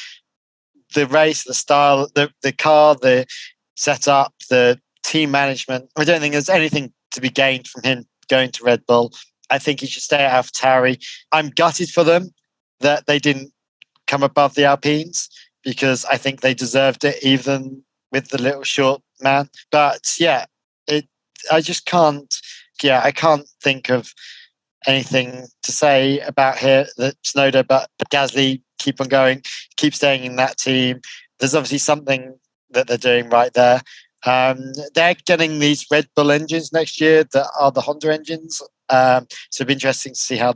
race, the style, the car, the setup, the team management. I don't think there's anything to be gained from him going to Red Bull. I think he should stay at AlphaTauri. I'm gutted for them that they didn't come above the Alpines, because I think they deserved it, even with the little short man. But yeah, I just can't. Yeah, I can't think of anything to say about here that Tsunoda, but Gasly, keep on going, keep staying in that team. There's obviously something that they're doing right there. They're getting these Red Bull engines next year that are the Honda engines. So it'll be interesting to see how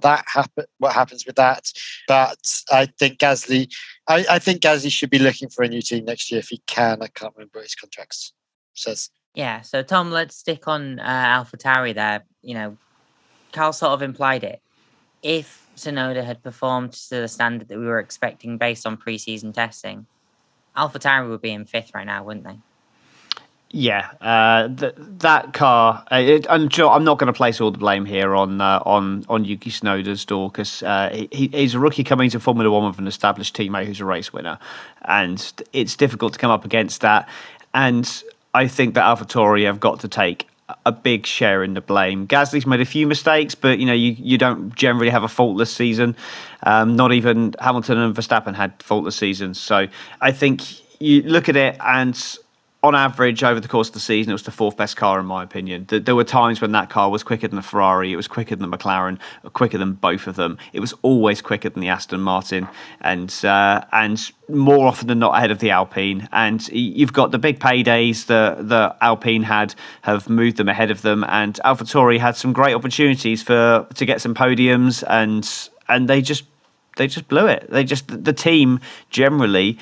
what happens with that. But I think Gasly should be looking for a new team next year if he can. I can't remember what his contract says. Yeah, so Tom, let's stick on AlphaTauri there. Karl sort of implied it. If Tsunoda had performed to the standard that we were expecting based on pre-season testing, AlphaTauri would be in fifth right now, wouldn't they? Yeah, that car. I'm not going to place all the blame here on Yuki Tsunoda's door, because he's a rookie coming into Formula One with an established teammate who's a race winner, and it's difficult to come up against that. And I think that AlphaTauri have got to take a big share in the blame. Gasly's made a few mistakes, but you don't generally have a faultless season. Not even Hamilton and Verstappen had faultless seasons. So I think you look at it, and on average, over the course of the season, it was the fourth best car, in my opinion. There were times when that car was quicker than the Ferrari, it was quicker than the McLaren, quicker than both of them. It was always quicker than the Aston Martin, and more often than not ahead of the Alpine. And you've got the big paydays the Alpine have moved them ahead of them, and AlphaTauri had some great opportunities to get some podiums, and they just blew it. The team generally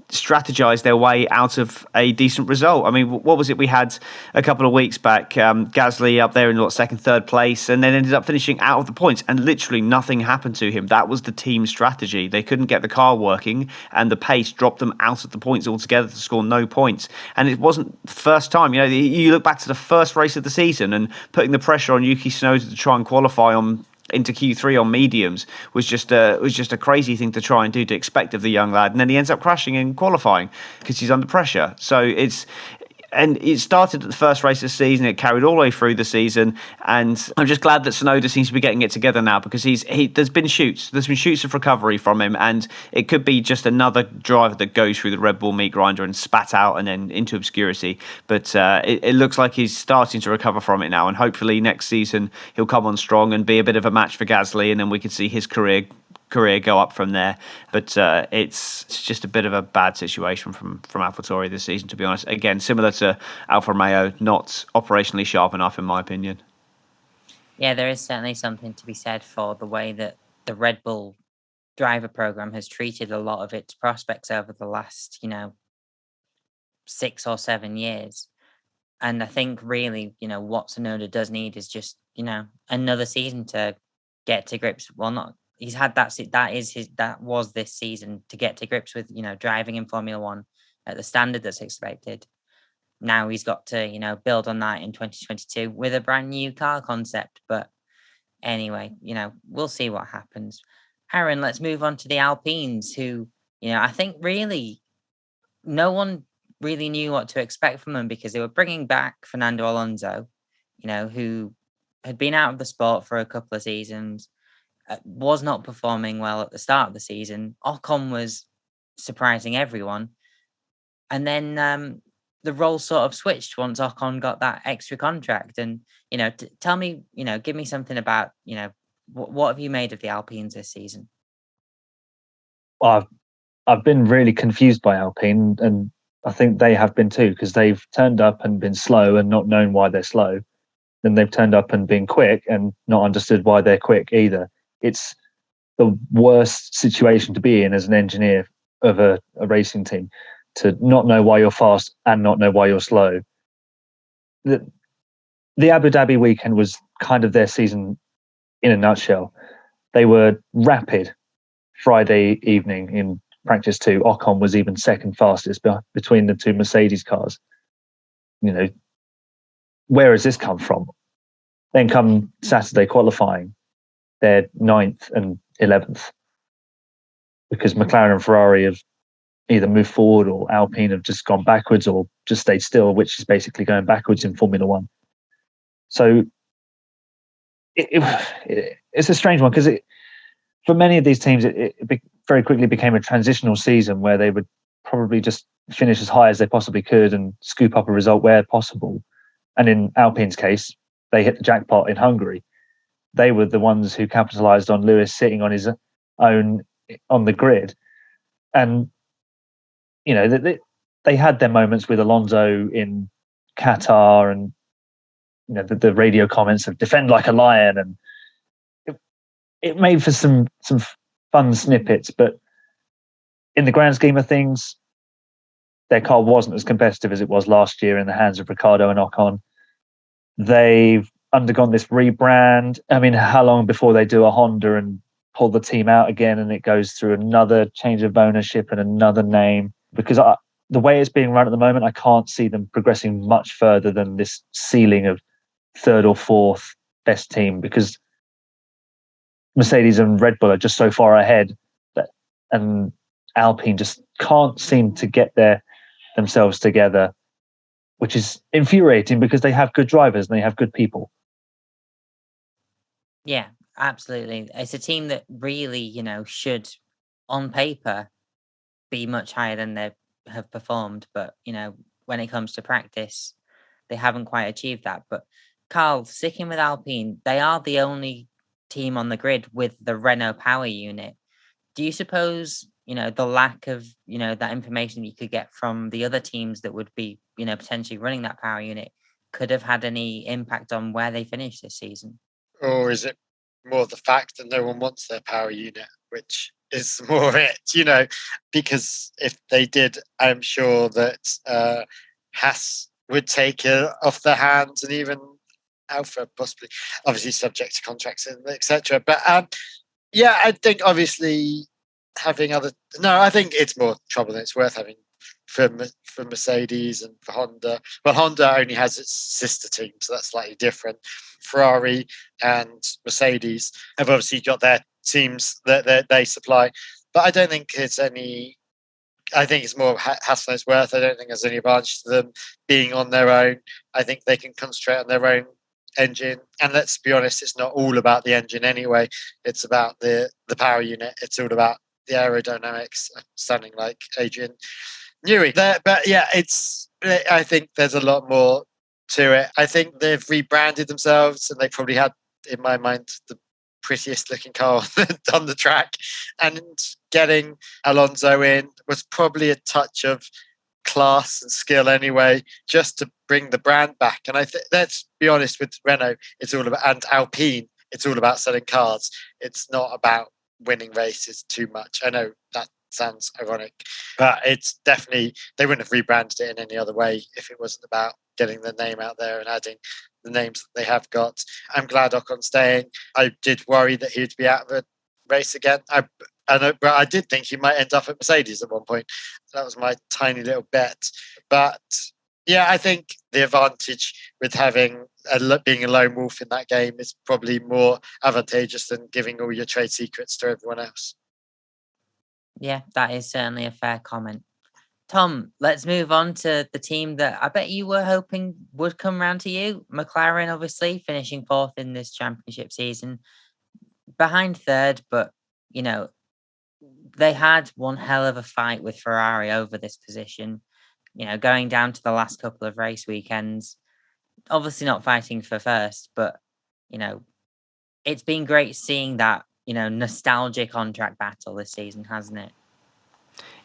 strategized their way out of a decent result. I mean, what was it we had a couple of weeks back? Gasly up there in second, third place, and then ended up finishing out of the points, and literally nothing happened to him. That was the team strategy. They couldn't get the car working, and the pace dropped them out of the points altogether to score no points. And it wasn't the first time. You look back to the first race of the season, and putting the pressure on Yuki Tsunoda to try and qualify into Q3 on mediums was just a crazy thing to try and do, to expect of the young lad, and then he ends up crashing in qualifying because he's under pressure. So it started at the first race of the season, it carried all the way through the season, and I'm just glad that Tsunoda seems to be getting it together now, because there's been shoots of recovery from him, and it could be just another driver that goes through the Red Bull meat grinder and spat out and then into obscurity. But it looks like he's starting to recover from it now, and hopefully next season he'll come on strong and be a bit of a match for Gasly, and then we can see his career go up from there. But it's just a bit of a bad situation from AlphaTauri this season, to be honest. Again, similar to Alfa Romeo, not operationally sharp enough, in my opinion. Yeah, there is certainly something to be said for the way that the Red Bull driver program has treated a lot of its prospects over the last 6 or 7 years. And I think really, what Tsunoda does need is just another season to get to grips. Well, not he's had that was this season to get to grips with driving in Formula One at the standard that's expected. Now he's got to build on that in 2022 with a brand new car concept. But anyway, we'll see what happens. Aaron, let's move on to the Alpines, who I think really no one really knew what to expect from them, because they were bringing back Fernando Alonso, who had been out of the sport for a couple of seasons. Was not performing well at the start of the season. Ocon was surprising everyone. And then the role sort of switched once Ocon got that extra contract. And, tell me, give me something about, what have you made of the Alpines this season? Well, I've been really confused by Alpine, and I think they have been too, because they've turned up and been slow and not known why they're slow. Then they've turned up and been quick and not understood why they're quick either. It's the worst situation to be in as an engineer of a racing team, to not know why you're fast and not know why you're slow. The Abu Dhabi weekend was kind of their season in a nutshell. They were rapid Friday evening in practice 2. Ocon was even second fastest between the two Mercedes cars. You know, where has this come from? Then come Saturday qualifying, they're 9th and 11th, because McLaren and Ferrari have either moved forward or Alpine have just gone backwards or just stayed still, which is basically going backwards in Formula One. So it's a strange one, because for many of these teams, it very quickly became a transitional season where they would probably just finish as high as they possibly could and scoop up a result where possible. And in Alpine's case, they hit the jackpot in Hungary. They were the ones who capitalized on Lewis sitting on his own on the grid. And, you know, they had their moments with Alonso in Qatar, and, you know, the radio comments of defend like a lion, and it made for some fun snippets. But in the grand scheme of things, their car wasn't as competitive as it was last year in the hands of Ricciardo and Ocon. They've undergone this rebrand. I mean, how long before they do a Honda and pull the team out again and it goes through another change of ownership and another name? Because the way it's being run at the moment, I can't see them progressing much further than this ceiling of 3rd or 4th best team, because Mercedes and Red Bull are just so far ahead, and Alpine just can't seem to get themselves together, which is infuriating because they have good drivers and they have good people. Yeah, absolutely. It's a team that really, should, on paper, be much higher than they have performed. But, when it comes to practice, they haven't quite achieved that. But Karl, sticking with Alpine, they are the only team on the grid with the Renault power unit. Do you suppose, the lack of, that information you could get from the other teams that would be, potentially running that power unit could have had any impact on where they finished this season? Or is it more the fact that no one wants their power unit, which is more of it, because if they did, I'm sure that Haas would take it off their hands, and even Alpha possibly, obviously subject to contracts and etc. But yeah, I think obviously I think it's more trouble than it's worth having for Mercedes and for Honda. Well, Honda only has its sister team, so that's slightly different. Ferrari and Mercedes have obviously got their teams that they supply, but I don't think it's any. I think it's more hassle than it's worth. I don't think there's any advantage to them being on their own. I think they can concentrate on their own engine, and let's be honest, it's not all about the engine anyway. It's about the power unit. It's all about the aerodynamics. I'm sounding like Adrian Newey there, but yeah, I think there's a lot more to it. I think they've rebranded themselves, and they probably had, in my mind, the prettiest looking car on the track, and getting Alonso in was probably a touch of class and skill anyway, just to bring the brand back. And I think, let's be honest, with Renault, it's all about, and Alpine, it's all about selling cars. It's not about winning races too much. I know that sounds ironic, but it's definitely, they wouldn't have rebranded it in any other way if it wasn't about getting the name out there and adding the names that they have got. I'm glad Ocon's staying. I did worry that he'd be out of the race again. I did think he might end up at Mercedes at one point. That was my tiny little bet. But yeah, I think the advantage with having being a lone wolf in that game is probably more advantageous than giving all your trade secrets to everyone else. Yeah, that is certainly a fair comment. Tom, let's move on to the team that I bet you were hoping would come round to you. McLaren, obviously, finishing 4th in this championship season, behind 3rd, but, they had one hell of a fight with Ferrari over this position, going down to the last couple of race weekends. Obviously not fighting for 1st, but, it's been great seeing that, nostalgic on-track battle this season, hasn't it?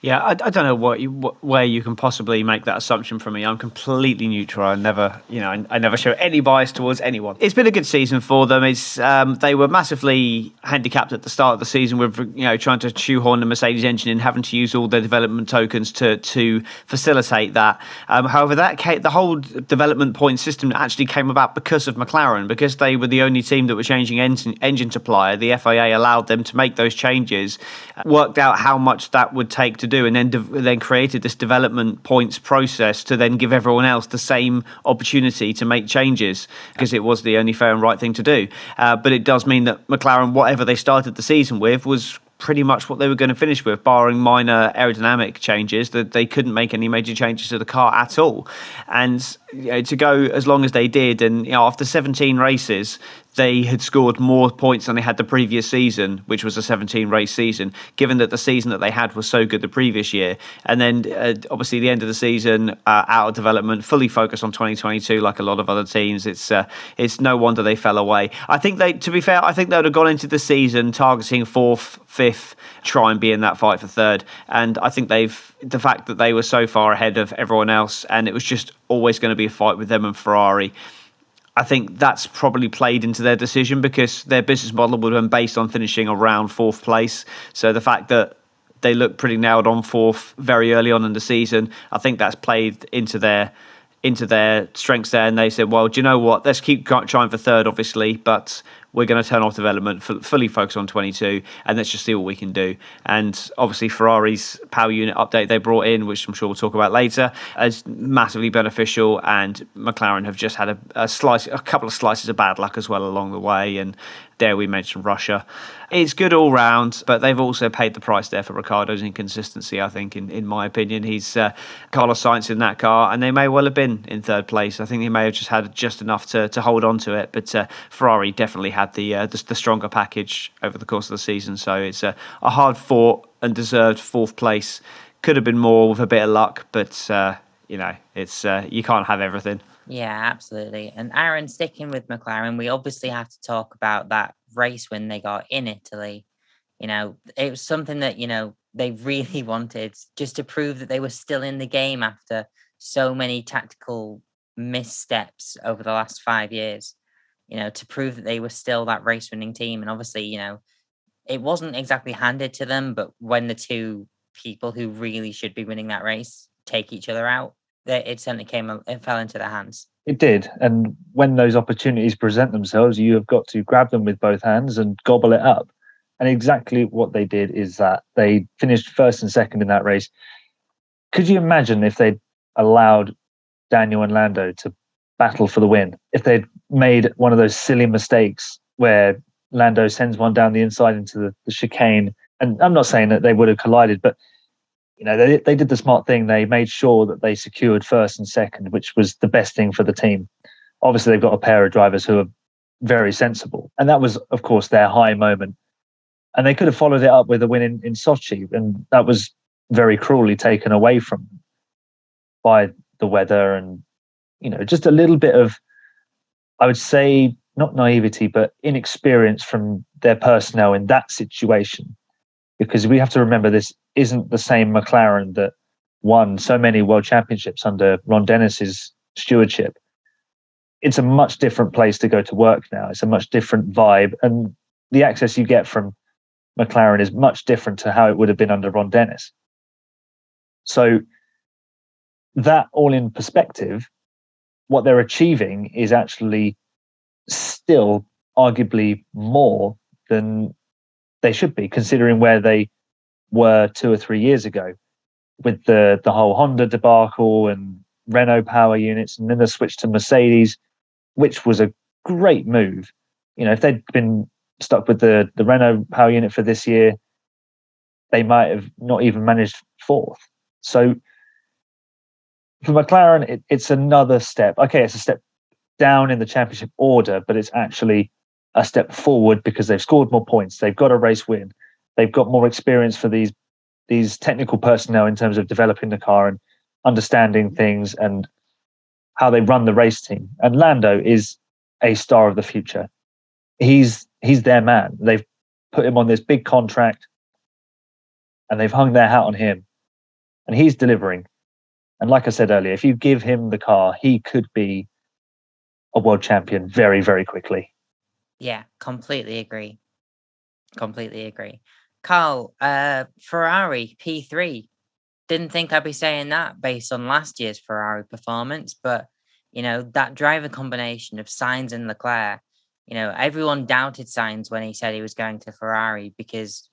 Yeah, I don't know where you can possibly make that assumption from me. I'm completely neutral. I never show any bias towards anyone. It's been a good season for them. It's they were massively handicapped at the start of the season with trying to shoehorn the Mercedes engine in, having to use all their development tokens to facilitate that. However, the whole development point system actually came about because of McLaren, because they were the only team that were changing engine supplier. The FIA allowed them to make those changes, worked out how much that would take to do, and then created this development points process to then give everyone else the same opportunity to make changes, because it was the only fair and right thing to do. But it does mean that McLaren, whatever they started the season with, was pretty much what they were going to finish with, barring minor aerodynamic changes. That they couldn't make any major changes to the car at all. And to go as long as they did, and after 17 races, they had scored more points than they had the previous season, which was a 17 race season, given that the season that they had was so good the previous year. And then obviously the end of the season, out of development, fully focused on 2022, like a lot of other teams. It's no wonder they fell away. To be fair, I think they would have gone into the season targeting 4th, 5th, try and be in that fight for 3rd. And I think the fact that they were so far ahead of everyone else, and it was just always going to be a fight with them and Ferrari, I think that's probably played into their decision, because their business model would have been based on finishing around 4th place. So the fact that they looked pretty nailed on 4th very early on in the season, I think that's played into their strengths there. And they said, well, do you know what? Let's keep trying for 3rd, obviously, but we're going to turn off development, fully focus on 22, and let's just see what we can do. And obviously Ferrari's power unit update they brought in, which I'm sure we'll talk about later, is massively beneficial. And McLaren have just had a couple of slices of bad luck as well along the way. And there we mentioned Russia. It's good all round, but they've also paid the price there for Ricciardo's inconsistency, I think, in my opinion. He's Carlos Sainz in that car, and they may well have been in 3rd place. I think they may have just had just enough to hold on to it, but Ferrari definitely had the stronger package over the course of the season. So it's a hard fought and deserved 4th place. Could have been more with a bit of luck, but it's you can't have everything. Yeah, absolutely. And Aaron, sticking with McLaren, we obviously have to talk about that race win they got in Italy. It was something that, they really wanted, just to prove that they were still in the game after so many tactical missteps over the last 5 years, to prove that they were still that race winning team. And obviously, it wasn't exactly handed to them, but when the two people who really should be winning that race take each other out, it certainly it fell into their hands. It did. And when those opportunities present themselves, you have got to grab them with both hands and gobble it up. And exactly what they did is that they finished 1st and 2nd in that race. Could you imagine if they'd allowed Daniel and Lando to battle for the win? If they'd made one of those silly mistakes where Lando sends one down the inside into the chicane. And I'm not saying that they would have collided, but they did the smart thing. They made sure that they secured 1st and 2nd, which was the best thing for the team. Obviously, they've got a pair of drivers who are very sensible. And that was, of course, their high moment. And they could have followed it up with a win in Sochi. And that was very cruelly taken away from them by the weather and, just a little bit of, I would say, not naivety, but inexperience from their personnel in that situation. Because we have to remember, this isn't the same McLaren that won so many world championships under Ron Dennis's stewardship. It's a much different place to go to work now. It's a much different vibe. And the access you get from McLaren is much different to how it would have been under Ron Dennis. So that all in perspective, what they're achieving is actually still arguably more than they should be, considering where they were 2 or 3 years ago with the whole Honda debacle and Renault power units, and then the switch to Mercedes, which was a great move. If they'd been stuck with the Renault power unit for this year, they might have not even managed 4th. So for McLaren, it's another step. Okay, it's a step down in the championship order, but it's actually a step forward because they've scored more points. They've got a race win. They've got more experience for these technical personnel in terms of developing the car and understanding things and how they run the race team. And Lando is a star of the future. He's their man. They've put him on this big contract and they've hung their hat on him. and he's delivering. And like I said earlier, if you give him the car, he could be a world champion very, very quickly. Yeah, completely agree. Karl, Ferrari P3. Didn't think I'd be saying that based on last year's Ferrari performance, but that driver combination of Sainz and Leclerc, everyone doubted Sainz when he said he was going to Ferrari because,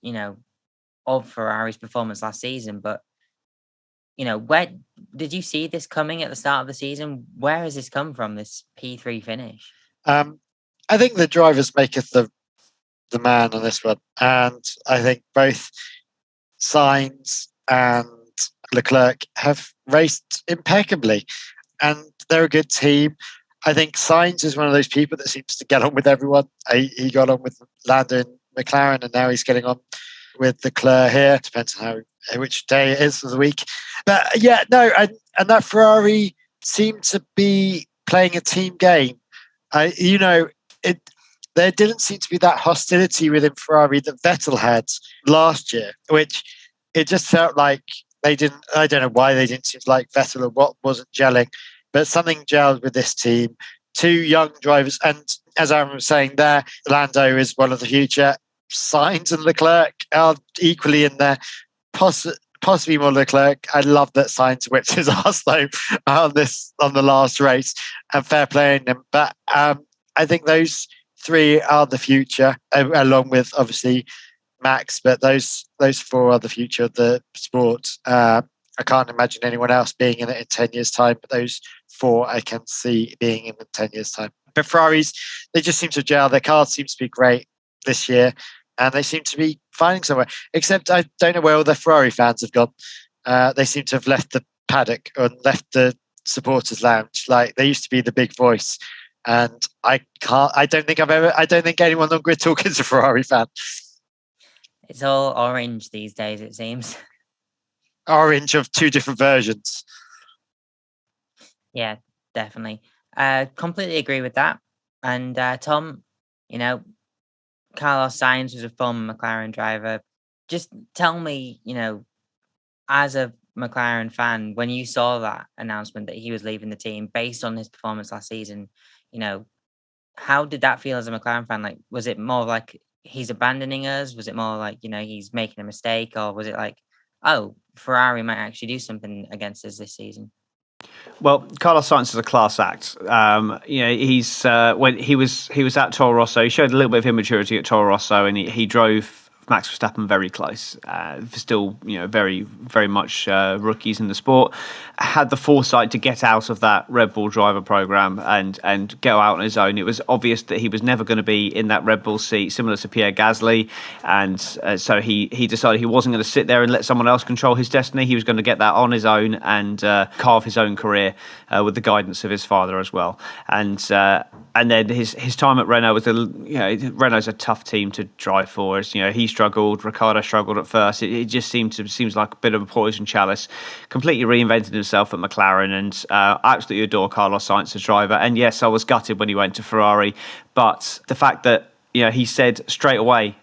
of Ferrari's performance last season. But, where did you see this coming at the start of the season? Where has this come from, this P3 finish? I think the drivers maketh the man on this one. And I think both Sainz and Leclerc have raced impeccably. And they're a good team. I think Sainz is one of those people that seems to get on with everyone. He got on with Lando and McLaren, and now he's getting on with Leclerc here. Depends on which day it is of the week. But yeah, no, and that Ferrari seemed to be playing a team game. There didn't seem to be that hostility within Ferrari that Vettel had last year, which it just felt like they didn't. I don't know why they didn't seem to like Vettel or what wasn't gelling, but something gelled with this team. Two young drivers, and as Aaron was saying there, Lando is one of the future. Sainz and Leclerc are equally in there, possibly more Leclerc. I love that Sainz whipped his arse though on the last race, and fair play in them. But I think those three are the future, along with obviously Max. But those four are the future of the sport. I can't imagine anyone else being in it in 10 years' time, but those four I can see being in 10 years' time. But Ferraris, they just seem to gel. Their car seems to be great this year, and they seem to be finding somewhere. Except I don't know where all the Ferrari fans have gone. They seem to have left the paddock or left the supporters' lounge. Like, they used to be the big voice. And I don't think anyone on Grid Talk is a Ferrari fan. It's all orange these days, it seems. Orange of two different versions. Yeah, definitely. Completely agree with that. And Tom, Carlos Sainz was a former McLaren driver. Just tell me, as a McLaren fan, when you saw that announcement that he was leaving the team based on his performance last season, how did that feel as a McLaren fan? Like, was it more like he's abandoning us? Was it more like, he's making a mistake? Or was it like, oh, Ferrari might actually do something against us this season? Well, Carlos Sainz is a class act. He's when he was at Toro Rosso, he showed a little bit of immaturity at Toro Rosso, and he drove Max Verstappen very close. Still, very, very much rookies in the sport. Had the foresight to get out of that Red Bull driver program and go out on his own. It was obvious that he was never going to be in that Red Bull seat, similar to Pierre Gasly, and so he decided he wasn't going to sit there and let someone else control his destiny. He was going to get that on his own and carve his own career with the guidance of his father as well. And then his time at Renault was Renault's a tough team to drive for. He struggled, Ricciardo struggled at first. It just seems like a bit of a poison chalice. Completely reinvented himself at McLaren, and I absolutely adore Carlos Sainz as driver. And yes, I was gutted when he went to Ferrari, but the fact that he said straight away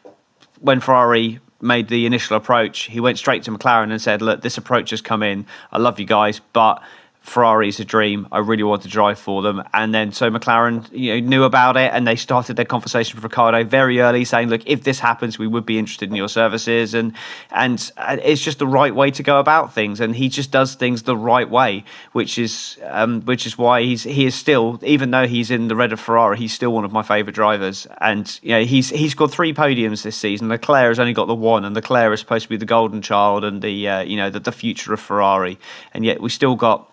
when Ferrari made the initial approach, he went straight to McLaren and said, "Look, this approach has come in. I love you guys, but Ferrari is a dream. I really want to drive for them." And then so McLaren knew about it, and they started their conversation with Ricciardo very early, saying, "Look, if this happens, we would be interested in your services." And it's just the right way to go about things, and he just does things the right way, which is why he is still, even though he's in the red of Ferrari, he's still one of my favourite drivers. And he's got 3 podiums this season. Leclerc has only got the 1, and Leclerc is supposed to be the golden child and the future of Ferrari, and yet we still got.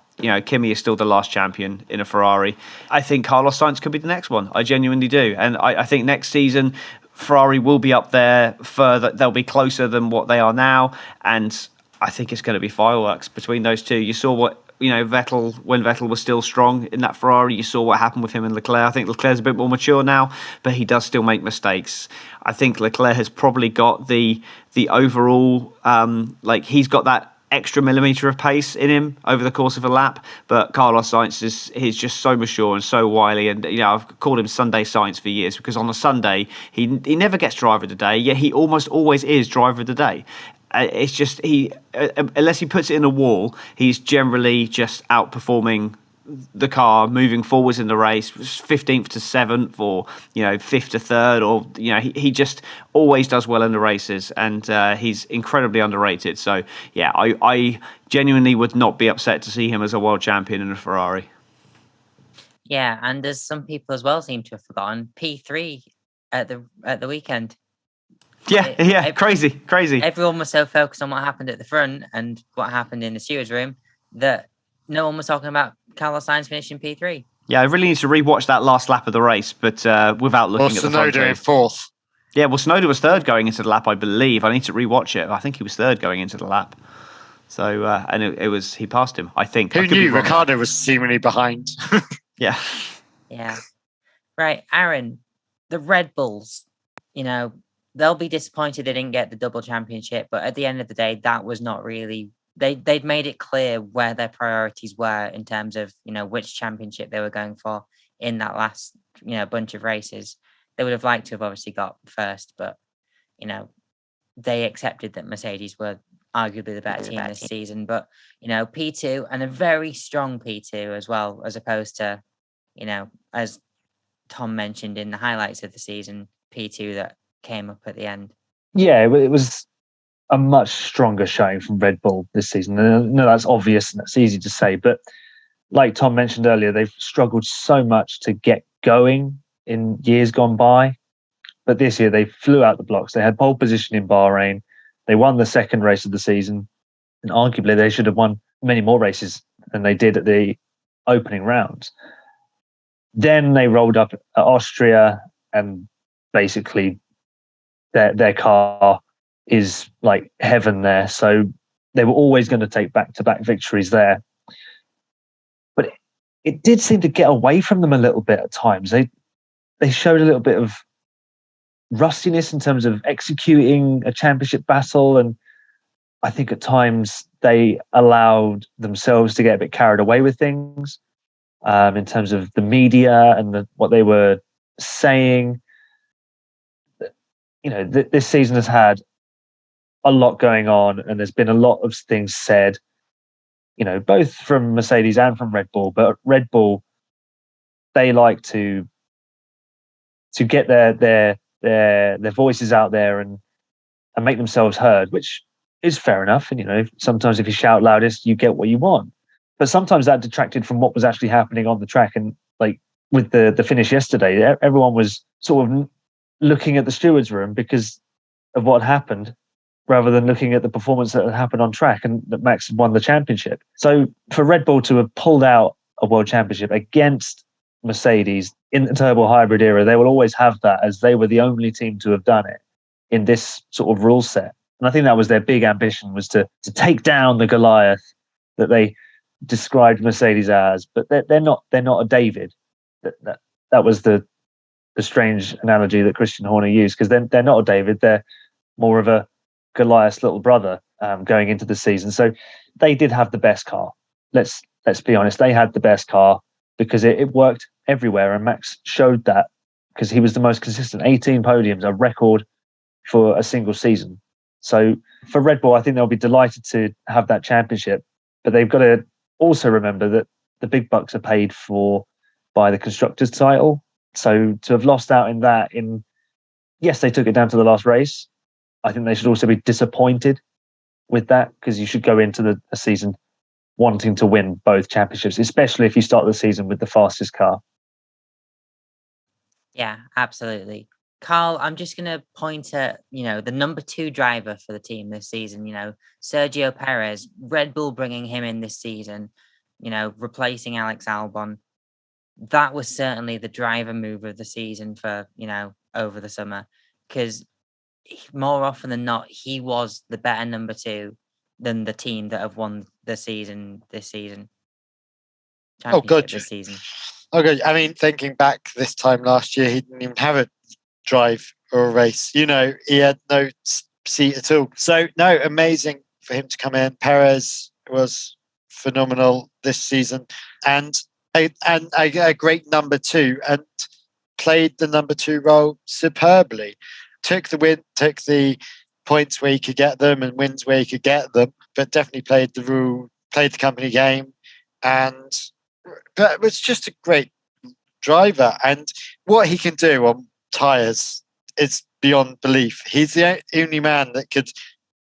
Kimi is still the last champion in a Ferrari. I think Carlos Sainz could be the next one. I genuinely do. And I think next season, Ferrari will be up there further. They'll be closer than what they are now. And I think it's going to be fireworks between those two. You saw what, Vettel, when Vettel was still strong in that Ferrari, you saw what happened with him and Leclerc. I think Leclerc's a bit more mature now, but he does still make mistakes. I think Leclerc has probably got the overall, he's got that extra millimetre of pace in him over the course of a lap, but Carlos Sainz he's just so mature and so wily, and I've called him Sunday Sainz for years, because on a Sunday he never gets driver of the day, yet he almost always is driver of the day. it's just unless he puts it in a wall, he's generally just outperforming the car, moving forwards in the race, 15th to 7th, or 5th to 3rd, or he just always does well in the races, and he's incredibly underrated. So yeah, I genuinely would not be upset to see him as a world champion in a Ferrari. Yeah, and as some people as well seem to have forgotten, P3 at the weekend. Crazy. Everyone was so focused on what happened at the front and what happened in the stewards' room that no one was talking about Carlos Sainz finishing P3. Yeah, I really need to rewatch that last lap of the race, but without looking at the front. Tsunoda in 4th. Yeah, well, Tsunoda was 3rd going into the lap, I believe. I need to rewatch it. I think he was 3rd going into the lap. So, and it was, he passed him, I think. Who knew Ricciardo was seemingly behind? Yeah. Yeah. Right, Aaron, the Red Bulls, they'll be disappointed they didn't get the double championship, but at the end of the day, that was not really, they'd made it clear where their priorities were in terms of, which championship they were going for in that last, bunch of races. They would have liked to have obviously got first, but, they accepted that Mercedes were arguably the better team this season. But, P2, and a very strong P2 as well, as opposed to, as Tom mentioned in the highlights of the season, P2 that came up at the end. Yeah, it was a much stronger showing from Red Bull this season. No, that's obvious and that's easy to say, but like Tom mentioned earlier, they've struggled so much to get going in years gone by. But this year they flew out the blocks. They had pole position in Bahrain. They won the second race of the season, and arguably they should have won many more races than they did at the opening rounds. Then they rolled up at Austria, and basically their car is like heaven there. So they were always going to take back-to-back victories there. But it did seem to get away from them a little bit at times. They showed a little bit of rustiness in terms of executing a championship battle, and I think at times they allowed themselves to get a bit carried away with things in terms of the media and what they were saying. This season has had a lot going on, and there's been a lot of things said, both from Mercedes and from Red Bull. But Red Bull, they like to get their voices out there and make themselves heard, which is fair enough. And sometimes if you shout loudest, you get what you want. But sometimes that detracted from what was actually happening on the track. And like with the finish yesterday, everyone was sort of looking at the stewards' room because of what happened, rather than looking at the performance that had happened on track and that Max won the championship. So for Red Bull to have pulled out a world championship against Mercedes in the turbo hybrid era, they will always have that, as they were the only team to have done it in this sort of rule set. And I think that was their big ambition, was to take down the Goliath that they described Mercedes as. But they're not a David. That was the strange analogy that Christian Horner used, because they're not a David. They're more of a Goliath's little brother going into the season. So they did have the best car. Let's be honest. They had the best car because it worked everywhere, and Max showed that because he was the most consistent. 18 podiums, a record for a single season. So for Red Bull, I think they'll be delighted to have that championship, but they've got to also remember that the big bucks are paid for by the Constructors title. So to have lost out in that, yes, they took it down to the last race. I think they should also be disappointed with that, because you should go into the season wanting to win both championships, especially if you start the season with the fastest car. Yeah, absolutely. Karl, I'm just going to point at, the number 2 driver for the team this season, Sergio Perez, Red Bull bringing him in this season, replacing Alex Albon. That was certainly the driver move of the season for, over the summer, because more often than not, he was the better number 2 than the team that have won the season this season. Oh, good. This season. Oh, good. I mean, thinking back this time last year, he didn't even have a drive or a race. He had no seat at all. So, no, amazing for him to come in. Perez was phenomenal this season, and a great number 2, and played the number 2 role superbly. Took the win, took the points where he could get them and wins where he could get them, but definitely played the company game, but was just a great driver. And what he can do on tyres is beyond belief. He's the only man that could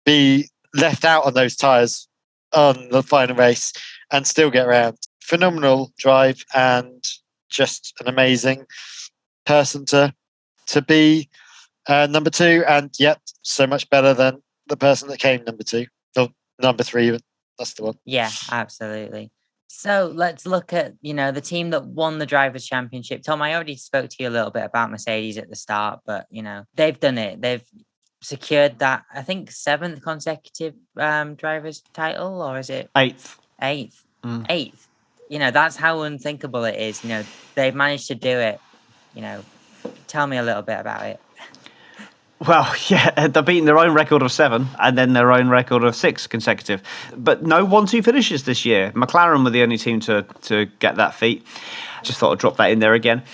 be left out on those tyres on the final race and still get around. Phenomenal drive and just an amazing person to be number 2. And yet, so much better than the person that came number 2 or number 3 even. That's the one. Yeah, absolutely. So let's look at, the team that won the Drivers' Championship. Tom, I already spoke to you a little bit about Mercedes at the start, but, they've done it. They've secured that, I think, 7th consecutive Drivers' title, or is it? 8th. 8th. 8th. That's how unthinkable it is. They've managed to do it. Tell me a little bit about it. Well, yeah, they're beating their own record of 7 and then their own record of 6 consecutive. But no 1-2 finishes this year. McLaren were the only team to get that feat. Just thought I'd drop that in there again.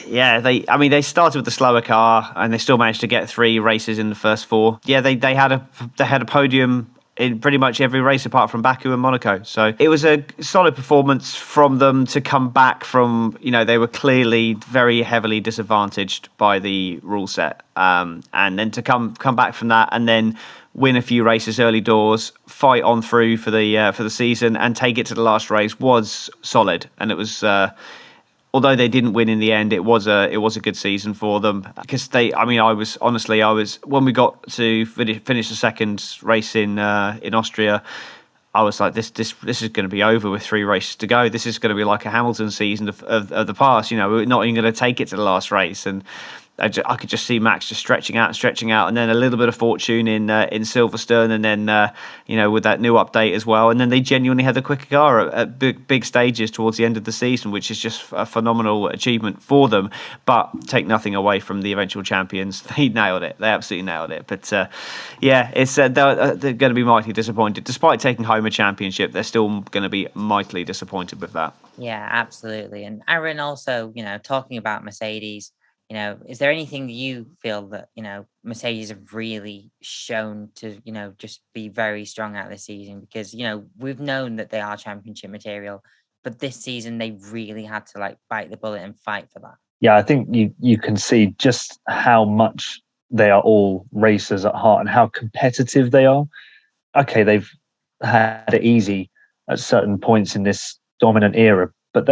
Yeah, they started with the slower car and they still managed to get 3 races in the first 4. Yeah, they had a podium in pretty much every race apart from Baku and Monaco. So it was a solid performance from them to come back from, they were clearly very heavily disadvantaged by the rule set. And then to come back from that and then win a few races early doors, fight on through for the season and take it to the last race was solid. And it was although they didn't win in the end, it was a good season for them because I was when we got to finish the second race in Austria, I was like, this is going to be over with 3 races to go. This is going to be like a Hamilton season of the past. We're not even going to take it to the last race. And I could just see Max just stretching out, and then a little bit of fortune in Silverstone, and then with that new update as well, and then they genuinely had the quicker car at big stages towards the end of the season, which is just a phenomenal achievement for them. But take nothing away from the eventual champions, they nailed it. They absolutely nailed it. But it's they're going to be mightily disappointed, despite taking home a championship. They're still going to be mightily disappointed with that. Yeah, absolutely. And Aaron, also, talking about Mercedes. Is there anything that you feel that, Mercedes have really shown to, just be very strong at this season? Because, we've known that they are championship material, but this season they really had to bite the bullet and fight for that. Yeah, I think you can see just how much they are all racers at heart and how competitive they are. Okay, they've had it easy at certain points in this dominant era, but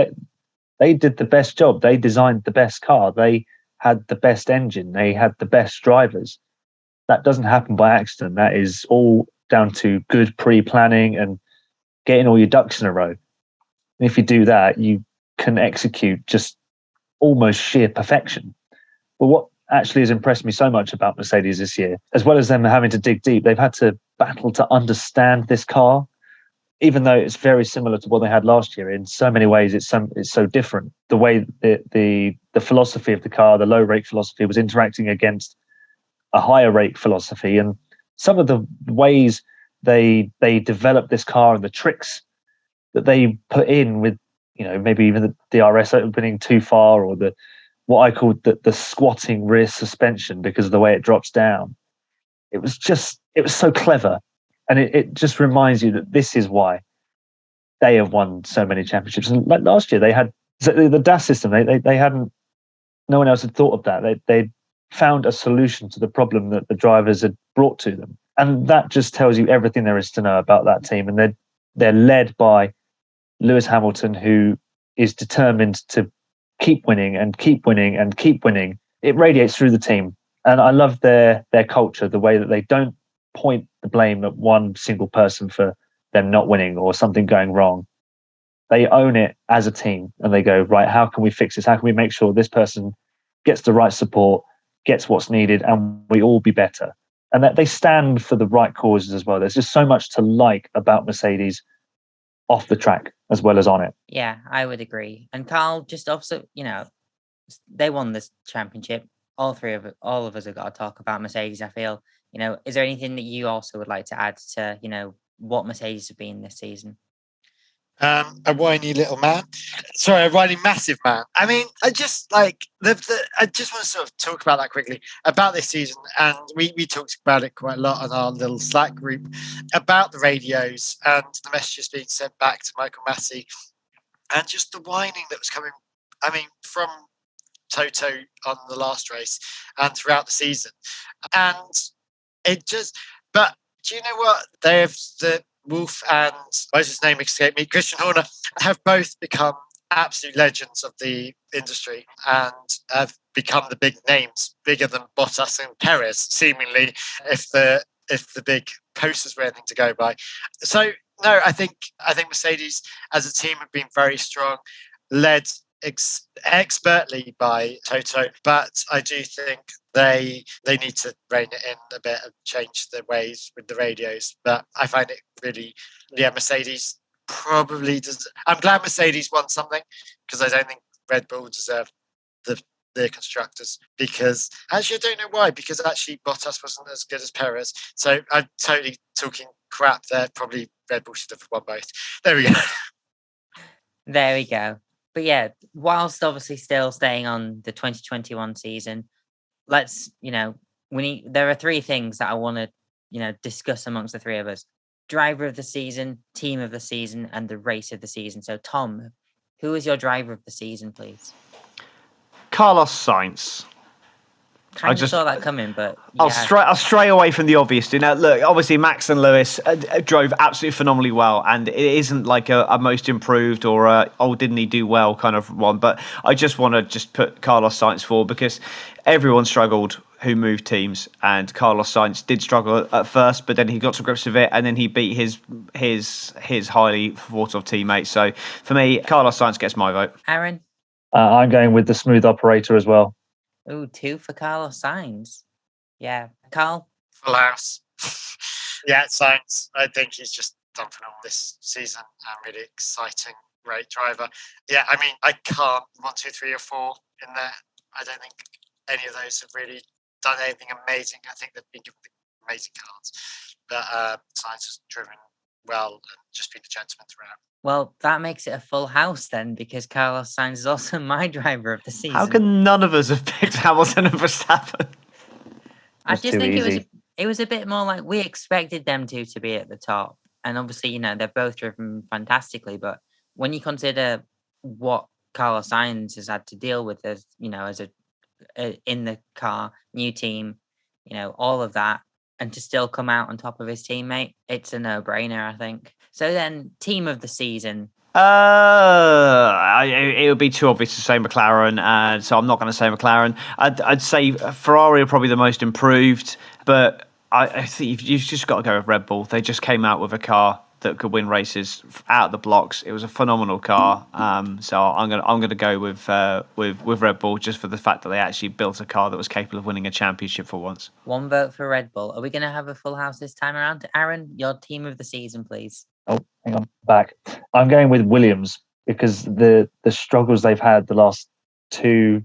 they did the best job. They designed the best car. They had the best engine. They had the best drivers. That doesn't happen by accident. That is all down to good pre-planning and getting all your ducks in a row. And if you do that, you can execute just almost sheer perfection. But what actually has impressed me so much about Mercedes this year, as well as them having to dig deep, they've had to battle to understand this car. Even though it's very similar to what they had last year, in so many ways it's so different. The way the philosophy of the car, the low rake philosophy, was interacting against a higher rake philosophy, and some of the ways they developed this car and the tricks that they put in with, maybe even the DRS opening too far, or what I called the squatting rear suspension because of the way it drops down. It was so clever. And it just reminds you that this is why they have won so many championships. And like last year, they had the DAS system. They hadn't. No one else had thought of that. They found a solution to the problem that the drivers had brought to them, and that just tells you everything there is to know about that team. And they're led by Lewis Hamilton, who is determined to keep winning and keep winning and keep winning. It radiates through the team, and I love their culture, the way that they don't point the blame at one single person for them not winning or something going wrong. They own it as a team and they go, right, how can we fix this? How can we make sure this person gets the right support, gets what's needed, and we all be better? And that they stand for the right causes as well. There's just so much to like about Mercedes off the track as well as on it. Yeah, I would agree. And Karl, just also, they won this championship. All of us have got to talk about Mercedes, I feel. Is there anything that you also would like to add to, what Mercedes have been this season? A whiny little man. Sorry, a whiny massive man. I mean, I just like I just want to sort of talk about that quickly about this season, and we talked about it quite a lot on our little Slack group about the radios and the messages being sent back to Michael Massey, and just the whining that was coming. I mean, from Toto on the last race and throughout the season, and it just. But do you know what? They have the Wolf and what's his name escaped me, Christian Horner, have both become absolute legends of the industry and have become the big names, bigger than Bottas and Perez, seemingly, if the big posters were anything to go by. So no, I think Mercedes as a team have been very strong, led expertly by Toto, but I do think they need to rein it in a bit and change their ways with the radios. But I find it really, Mercedes probably does. I'm glad Mercedes won something because I don't think Red Bull deserved the constructors, because actually I don't know why, because actually Bottas wasn't as good as Perez. So I'm totally talking crap there. Probably Red Bull should have won both. There we go. There we go. But yeah, whilst obviously still staying on the 2021 season, let's, there are three things that I want to, discuss amongst the three of us. Driver of the season, team of the season, and the race of the season. So Tom, who is your driver of the season, please? Carlos Sainz. I just saw that coming, but yeah. I'll stray away from the obvious. Look, obviously Max and Lewis drove absolutely phenomenally well, and it isn't like a most improved or didn't he do well kind of one. But I just want to just put Carlos Sainz forward because everyone struggled who moved teams, and Carlos Sainz did struggle at first, but then he got to grips with it, and then he beat his highly thought of teammate. So for me, Carlos Sainz gets my vote. Aaron, I'm going with the smooth operator as well. Oh, 2 for Carlos Sainz. Yeah. Karl? Full house. Yeah, Sainz. I think he's just done phenomenal this season and really exciting, great driver. Yeah, I mean, I can't 1, 2, 3, or 4 in there. I don't think any of those have really done anything amazing. I think they've been given amazing cards. But Sainz has driven well and just been a gentleman throughout. Well, that makes it a full house then, because Carlos Sainz is also my driver of the season. How can none of us have picked Hamilton and Verstappen? I just think it was a bit more like we expected them to be at the top. And obviously, they're both driven fantastically. But when you consider what Carlos Sainz has had to deal with as in the car, new team, all of that, and to still come out on top of his teammate, it's a no-brainer, I think. So then, team of the season. It would be too obvious to say McLaren, so I'm not going to say McLaren. I'd say Ferrari are probably the most improved, but I think you've just got to go with Red Bull. They just came out with a car that could win races out of the blocks. It was a phenomenal car. So I'm going to go with Red Bull just for the fact that they actually built a car that was capable of winning a championship for once. 1 vote for Red Bull. Are we going to have a full house this time around? Aaron, your team of the season, please. Oh, hang on, back. I'm going with Williams because the struggles they've had the last 2-3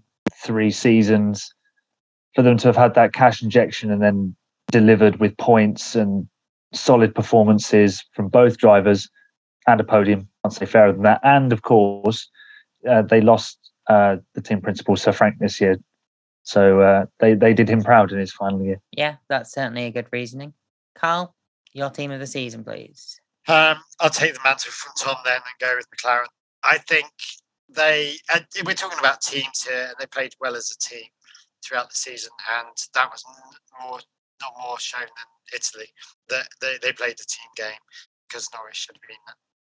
seasons, for them to have had that cash injection and then delivered with points and solid performances from both drivers and a podium, I'd say fairer than that. And of course, they lost the team principal, Sir Frank, this year. So they did him proud in his final year. Yeah, that's certainly a good reasoning. Karl, your team of the season, please. I'll take the mantle from Tom then and go with McLaren. I think we're talking about teams here, and they played well as a team throughout the season, and that was not more shown than Italy. That they played the team game because Norris should have been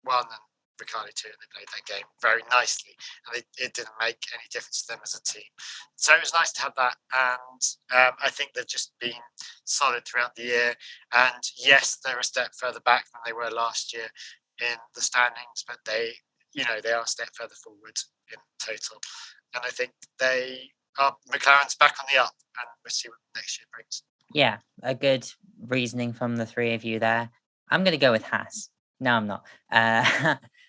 1 and Ricciardo 2, and they played that game very nicely, and it didn't make any difference to them as a team. So it was nice to have that, and I think they've just been solid throughout the year. And yes, they're a step further back than they were last year in the standings, but they are a step further forward in total. And I think McLaren's back on the up, and we'll see what next year brings. Yeah, a good reasoning from the three of you there. I'm going to go with Haas. No, I'm not.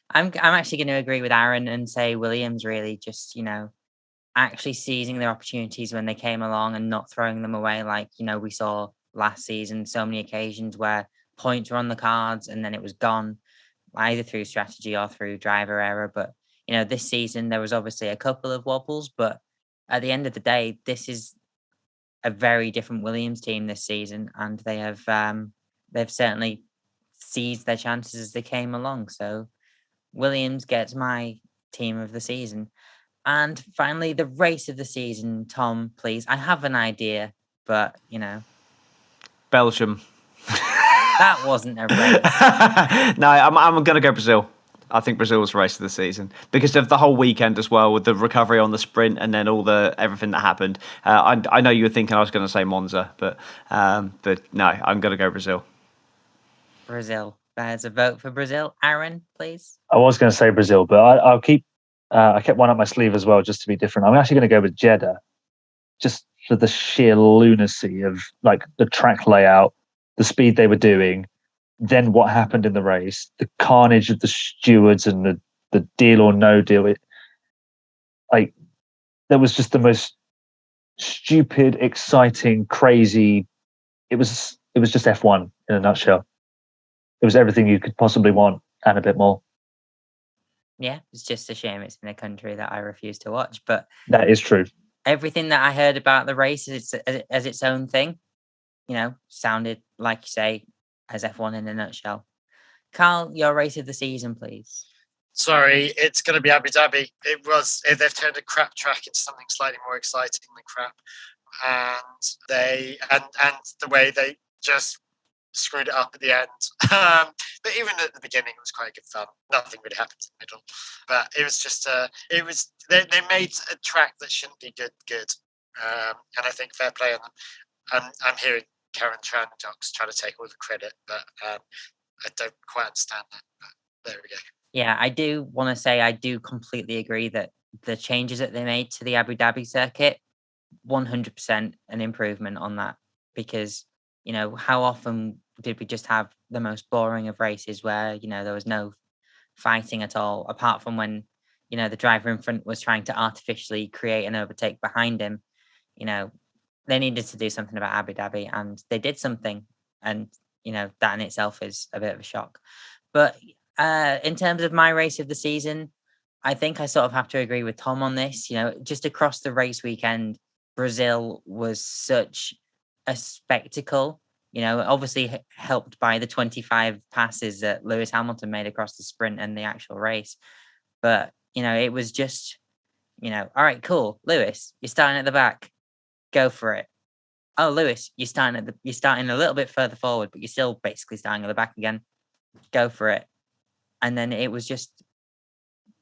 I'm actually going to agree with Aaron and say Williams really just, actually seizing their opportunities when they came along and not throwing them away like, we saw last season, so many occasions where points were on the cards and then it was gone. either through strategy or through driver error. But this season there was obviously a couple of wobbles, but at the end of the day, this is a very different Williams team this season, and they've certainly seized their chances as they came along. So Williams gets my team of the season. And finally, the race of the season, Tom, please. I have an idea, but Belgium. that wasn't a race. No, I'm going to go Brazil. I think Brazil was the race of the season because of the whole weekend as well, with the recovery on the sprint and then everything that happened. I know you were thinking I was going to say Monza, but no, I'm going to go Brazil. Brazil. There's a vote for Brazil. Aaron, please. I was going to say Brazil, but I'll keep. I kept one up my sleeve as well, just to be different. I'm actually going to go with Jeddah, just for the sheer lunacy of like the track layout, the speed they were doing, then what happened in the race, the carnage of the stewards and the deal or no deal. That was just the most stupid, exciting, crazy. It was just F1 in a nutshell. It was everything you could possibly want and a bit more. Yeah, it's just a shame it's in a country that I refuse to watch. But that is true. Everything that I heard about the race as its own thing, sounded like you say, as F1 in a nutshell. Karl, your race of the season, please. Sorry, it's going to be Abu Dhabi. They've turned a crap track into something slightly more exciting than crap, and the way they just screwed it up at the end. But even at the beginning, it was quite good fun. Nothing really happened in the middle, but it was just they made a track that shouldn't be good, and I think fair play on them. I'm hearing Karen Trandox trying to take all the credit, but I don't quite understand that. But there we go. Yeah, I do want to say I do completely agree that the changes that they made to the Abu Dhabi circuit, 100% an improvement on that, because how often did we just have the most boring of races where there was no fighting at all, apart from when the driver in front was trying to artificially create an overtake behind him. They needed to do something about Abu Dhabi, and they did something, and that in itself is a bit of a shock. But in terms of my race of the season, I think I sort of have to agree with Tom on this. Just across the race weekend, Brazil was such a spectacle, obviously helped by the 25 passes that Lewis Hamilton made across the sprint and the actual race. But, it was just, all right, cool. Lewis, you're starting at the back. Go for it. Oh, Lewis, you're starting a little bit further forward, but you're still basically starting at the back again. Go for it. And then it was just,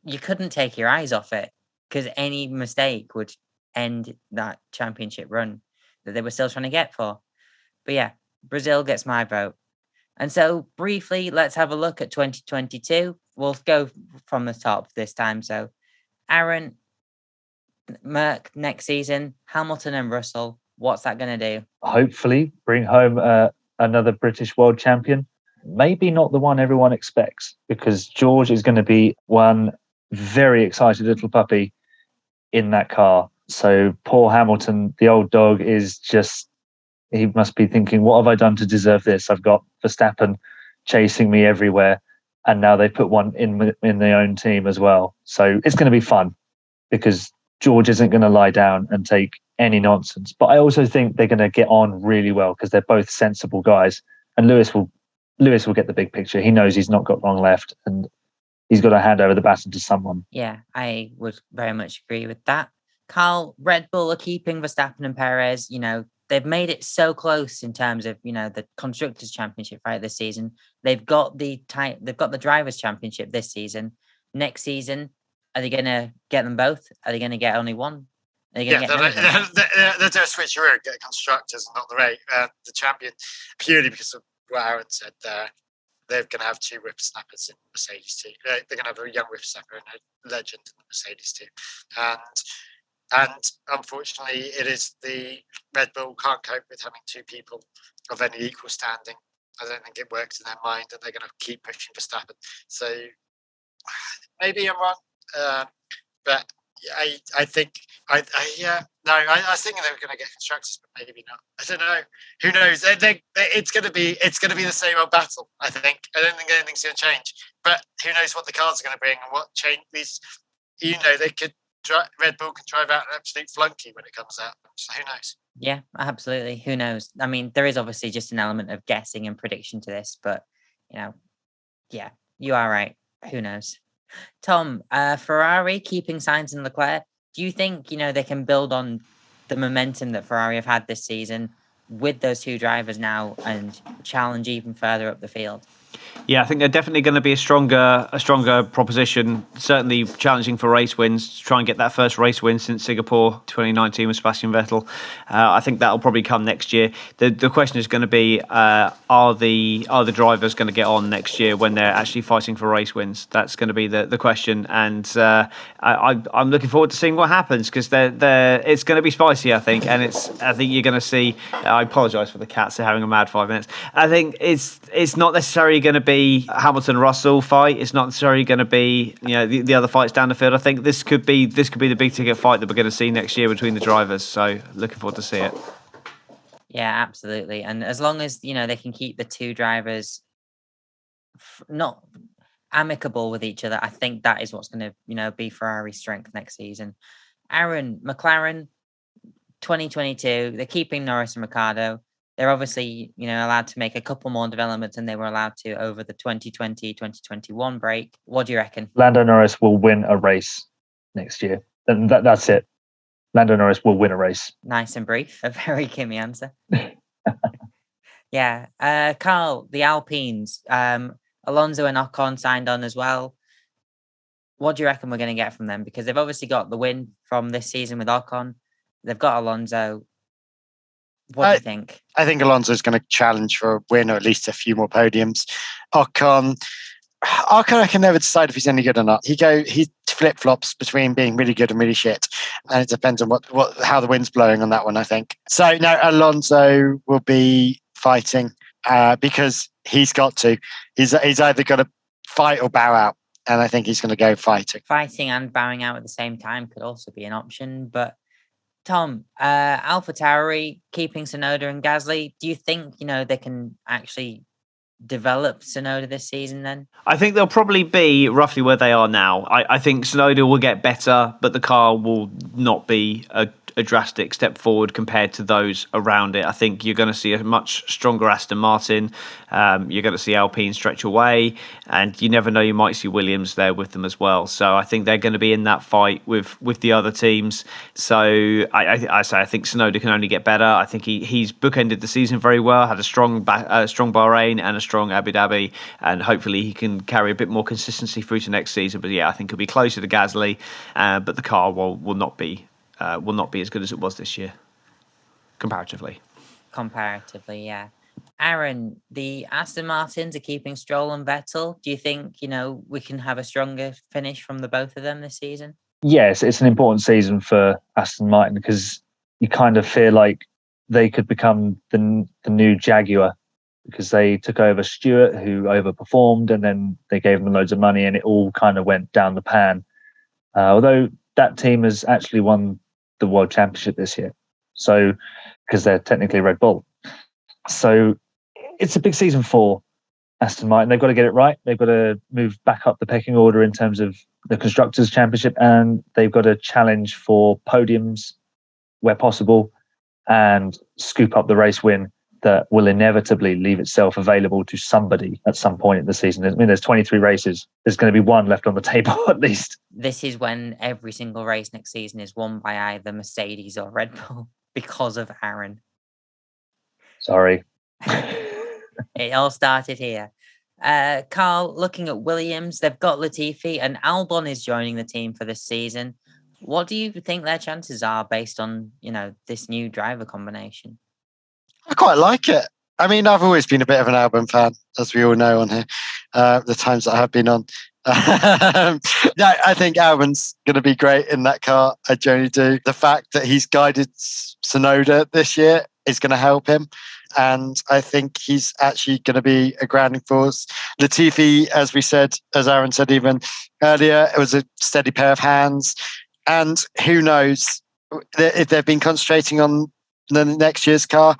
you couldn't take your eyes off it, because any mistake would end that championship run that they were still trying to get for. But yeah, Brazil gets my vote. And so briefly, let's have a look at 2022. We'll go from the top this time. So Aaron, Merck next season, Hamilton and Russell, what's that going to do? Hopefully bring home another British world champion. Maybe not the one everyone expects, because George is going to be one very excited little puppy in that car. So poor Hamilton, the old dog, he must be thinking, what have I done to deserve this? I've got Verstappen chasing me everywhere, and now they put one in their own team as well. So it's going to be fun, because George isn't going to lie down and take any nonsense. But I also think they're going to get on really well, because they're both sensible guys, and Lewis will get the big picture. He knows he's not got long left, and he's got to hand over the baton to someone. Yeah, I would very much agree with that. Karl, Red Bull are keeping Verstappen and Perez. They've made it so close in terms of the Constructors' Championship right this season. They've got the Drivers' Championship this season. Next season, are they going to get them both? Are they going to get only one? Are they going to get none of them? They'll do a switcheroo, get Constructors and not the champion, purely because of what Aaron said there. They're going to have two whippersnappers in the Mercedes team. They're going to have a young whippersnapper and a legend in the Mercedes team. And unfortunately, it is the Red Bull can't cope with having two people of any equal standing. I don't think it works in their mind, and they're going to keep pushing Verstappen. So maybe I'm wrong, but I think I was thinking they were going to get constructors, but maybe not. I don't know. Who knows? It's going to be the same old battle. I think. I don't think anything's going to change. But who knows what the cards are going to bring and what change these. They could. Red Bull can drive out an absolute flunky when it comes out. So who knows? Yeah, absolutely. Who knows? I mean, there is obviously just an element of guessing and prediction to this, but yeah, you are right. Who knows? Tom, Ferrari keeping Sainz and Leclerc. Do you think they can build on the momentum that Ferrari have had this season with those two drivers now and challenge even further up the field? Yeah, I think they're definitely going to be a stronger proposition, certainly challenging for race wins, to try and get that first race win since Singapore 2019 with Sebastian Vettel. I think that'll probably come next year. The question is going to be, are the drivers going to get on next year when they're actually fighting for race wins? That's going to be the question, and I'm looking forward to seeing what happens, because it's going to be spicy, I think, and I think you're going to see. I apologise for the cats; they're having a mad 5 minutes. I think it's not necessarily going to be Hamilton-Russell fight. It's not necessarily going to be the other fights down the field. I think this could be the big ticket fight that we're going to see next year between the drivers. So looking forward to see it. Yeah, absolutely. And as long as they can keep the two drivers not amicable with each other, I think that is what's going to be Ferrari's strength next season. Aaron, McLaren 2022, they're keeping Norris and Ricciardo. They're obviously, allowed to make a couple more developments than they were allowed to over the 2020-2021 break. What do you reckon? Lando Norris will win a race next year. And that's it. Lando Norris will win a race. Nice and brief. A very Kimmy answer. Yeah. Karl, the Alpines. Alonso and Ocon signed on as well. What do you reckon we're going to get from them? Because they've obviously got the win from this season with Ocon. They've got Alonso. What do you think? I think Alonso's going to challenge for a win or at least a few more podiums. Ocon, I can never decide if he's any good or not. He flip flops between being really good and really shit, and it depends on how the wind's blowing on that one, I think. So no, Alonso will be fighting because he's got to. He's either got to fight or bow out, and I think he's going to go fighting. Fighting and bowing out at the same time could also be an option, but. Tom, AlphaTauri keeping Tsunoda and Gasly. Do you think they can actually develop Tsunoda this season? Then I think they'll probably be roughly where they are now. I think Tsunoda will get better, but the car will not be a drastic step forward compared to those around it. I think you're going to see a much stronger Aston Martin. You're going to see Alpine stretch away, and you never know, you might see Williams there with them as well. So I think they're going to be in that fight with the other teams. So I think Tsunoda can only get better. I think he's bookended the season very well, had a strong Bahrain and a strong Abu Dhabi, and hopefully he can carry a bit more consistency through to next season. But yeah, I think he'll be closer to Gasly, but the car will not be as good as it was this year, comparatively. Yeah. Aaron, the Aston Martins are keeping Stroll and Vettel. Do you think, we can have a stronger finish from the both of them this season? Yes, it's an important season for Aston Martin because you kind of feel like they could become the new Jaguar, because they took over Stewart, who overperformed, and then they gave him loads of money and it all kind of went down the pan. Although that team has actually won the World Championship this year, so because they're technically Red Bull. So it's a big season for Aston Martin. They've got to get it right. They've got to move back up the pecking order in terms of the Constructors' Championship, and they've got to challenge for podiums where possible and scoop up the race win that will inevitably leave itself available to somebody at some point in the season. I mean, there's 23 races. There's going to be one left on the table at least. This is when every single race next season is won by either Mercedes or Red Bull because of Aaron. Sorry. It all started here. Karl, looking at Williams, they've got Latifi and Albon is joining the team for this season. What do you think their chances are based on, this new driver combination? I quite like it. I mean, I've always been a bit of an Albon fan, as we all know on here, the times that I have been on. I think Albon's going to be great in that car. I genuinely do. The fact that he's guided Tsunoda this year is going to help him. And I think he's actually going to be a grounding force. Latifi, as Aaron said even earlier, it was a steady pair of hands. And who knows if they've been concentrating on the next year's car.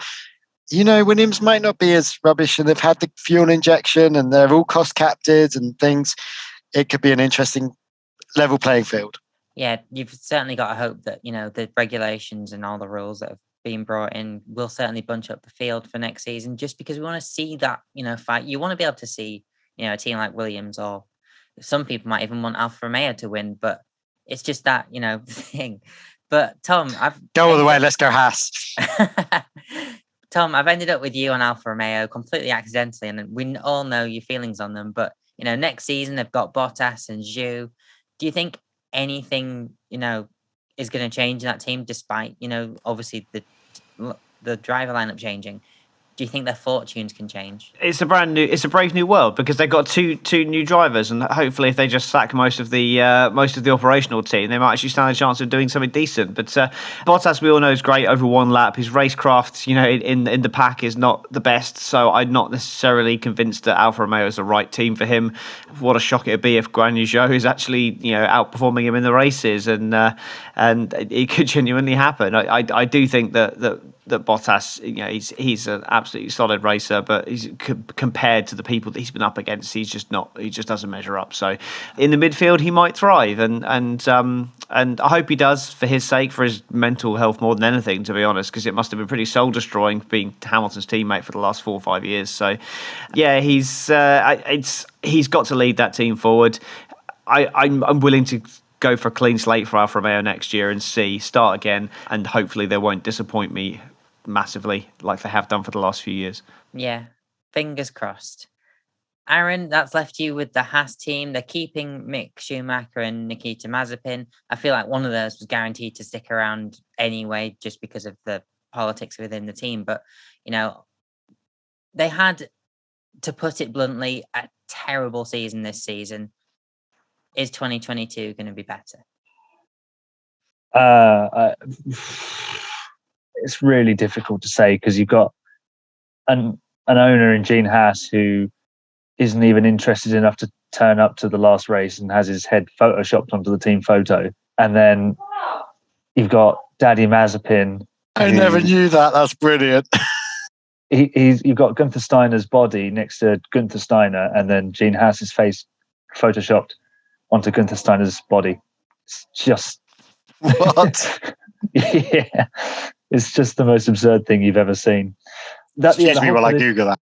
Williams might not be as rubbish, and they've had the fuel injection and they're all cost capped and things. It could be an interesting level playing field. Yeah, you've certainly got to hope that, the regulations and all the rules that have been brought in will certainly bunch up the field for next season, just because we want to see that, fight. You want to be able to see, a team like Williams, or some people might even want Alfa Romeo to win, but it's just that, thing. But Tom, go all the way. Let's go Haas. Tom, I've ended up with you on Alfa Romeo completely accidentally, and we all know your feelings on them. But next season they've got Bottas and Zhou. Do you think anything is going to change in that team, despite obviously the driver lineup changing? Do you think their fortunes can change? It's a brave new world, because they've got two new drivers, and hopefully, if they just sack most of the operational team, they might actually stand a chance of doing something decent. But Bottas, we all know, is great over one lap. His racecraft, in the pack, is not the best. So I'm not necessarily convinced that Alfa Romeo is the right team for him. What a shock it would be if Guan Yu Zhou is actually outperforming him in the races, and it could genuinely happen. I do think that Bottas, he's an absolutely solid racer, but he's compared to the people that he's been up against, he just doesn't measure up. So in the midfield, he might thrive, and I hope he does, for his sake, for his mental health more than anything, to be honest, because it must have been pretty soul destroying being Hamilton's teammate for the last 4 or 5 years. So yeah, he's got to lead that team forward. I'm willing to go for a clean slate for Alfa Romeo next year and start again, and hopefully they won't disappoint me massively like they have done for the last few years. Yeah, fingers crossed. Aaron, that's left you with the Haas team. They're keeping Mick Schumacher and Nikita Mazepin. I feel like one of those was guaranteed to stick around anyway, just because of the politics within the team. But, they had, to put it bluntly, a terrible season this season. Is 2022 going to be better? It's really difficult to say, because you've got an owner in Gene Haas who isn't even interested enough to turn up to the last race and has his head photoshopped onto the team photo. And then you've got Daddy Mazepin. I never knew that. That's brilliant. You've got Gunther Steiner's body next to Gunther Steiner, and then Gene Haas's face photoshopped onto Gunther Steiner's body. It's just what? Yeah, it's just the most absurd thing you've ever seen. Excuse me while I Google that.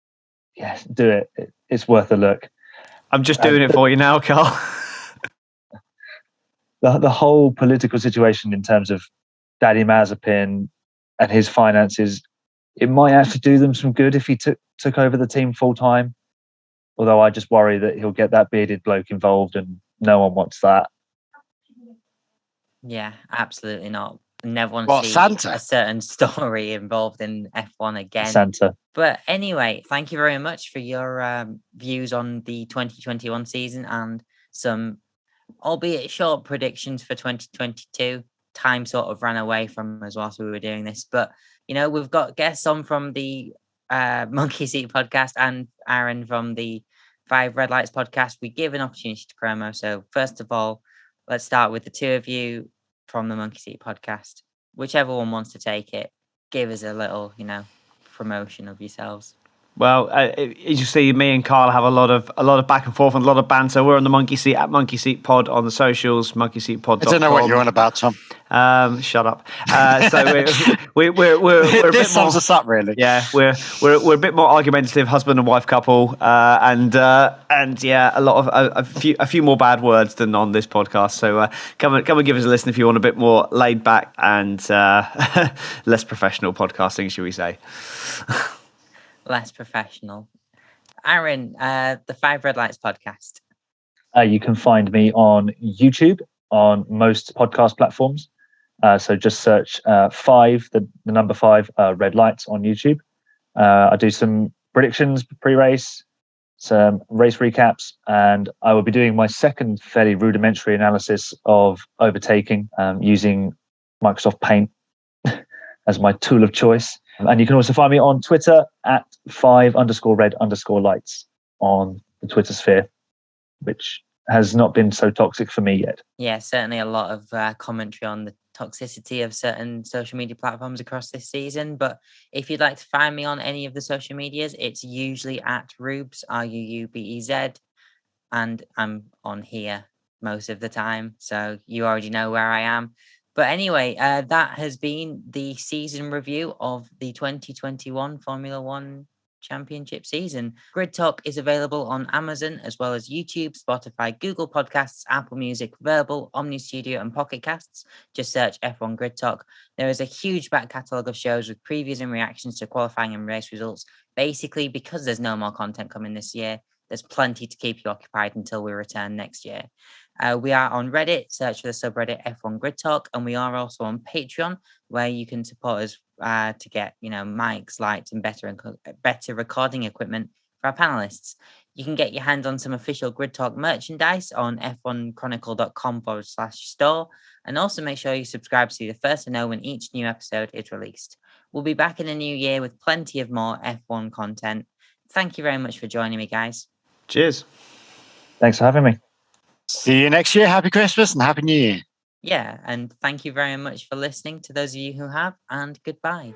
Yes, do it. It's worth a look. I'm just doing it for you now, Karl. The whole political situation in terms of Daddy Mazepin and his finances, it might actually do them some good if he took over the team full time. Although I just worry that he'll get that bearded bloke involved, and no one wants that. Yeah, absolutely not. Never want to see Santa? A certain story involved in F1 again. Santa. But anyway, thank you very much for your views on the 2021 season and some, albeit short, predictions for 2022. Time sort of ran away from us whilst we were doing this. But, we've got guests on from the Monkey Seat podcast and Aaron from the 5 Red Lights podcast. We give an opportunity to promo. So first of all, let's start with the two of you from the Monkey Seat podcast. Whichever one wants to take it, give us a little, promotion of yourselves. Well, as you see, me and Karl have a lot of back and forth and a lot of banter. We're on the Monkey Seat at Monkey Seat Pod on the socials, monkeyseatpod.com. I don't know what you're on about, Tom. Shut up. So we're a this bit more, sums us up, really. Yeah, we're a bit more argumentative, husband and wife couple, and yeah, a few more bad words than on this podcast. So come and give us a listen if you want a bit more laid back and less professional podcasting, shall we say? Less professional. Aaron, the 5 Red Lights podcast. You can find me on YouTube on most podcast platforms. So just search 5, the number 5, Red Lights on YouTube. I do some predictions pre-race, some race recaps, and I will be doing my second fairly rudimentary analysis of overtaking using Microsoft Paint as my tool of choice. And you can also find me on Twitter at 5_red_lights on the Twitter sphere, which has not been so toxic for me yet. Yeah, certainly a lot of commentary on the toxicity of certain social media platforms across this season. But if you'd like to find me on any of the social medias, it's usually at Rubes, Ruubez, and I'm on here most of the time. So you already know where I am. But anyway, that has been the season review of the 2021 Formula One Championship season. Grid Talk is available on Amazon as well as YouTube, Spotify, Google Podcasts, Apple Music, Verbal, Omni Studio, and Pocket Casts. Just search F1 Grid Talk. There is a huge back catalogue of shows with previews and reactions to qualifying and race results. Basically, because there's no more content coming this year, there's plenty to keep you occupied until we return next year. We are on Reddit, search for the subreddit F1 Grid Talk, and we are also on Patreon, where you can support us to get, mics, lights, and better recording equipment for our panelists. You can get your hands on some official Grid Talk merchandise on f1chronicle.com/store, and also make sure you subscribe so you're the first to know when each new episode is released. We'll be back in the new year with plenty of more F1 content. Thank you very much for joining me, guys. Cheers. Thanks for having me. See you next year. Happy Christmas and Happy New Year. Yeah, and thank you very much for listening to those of you who have, and goodbye.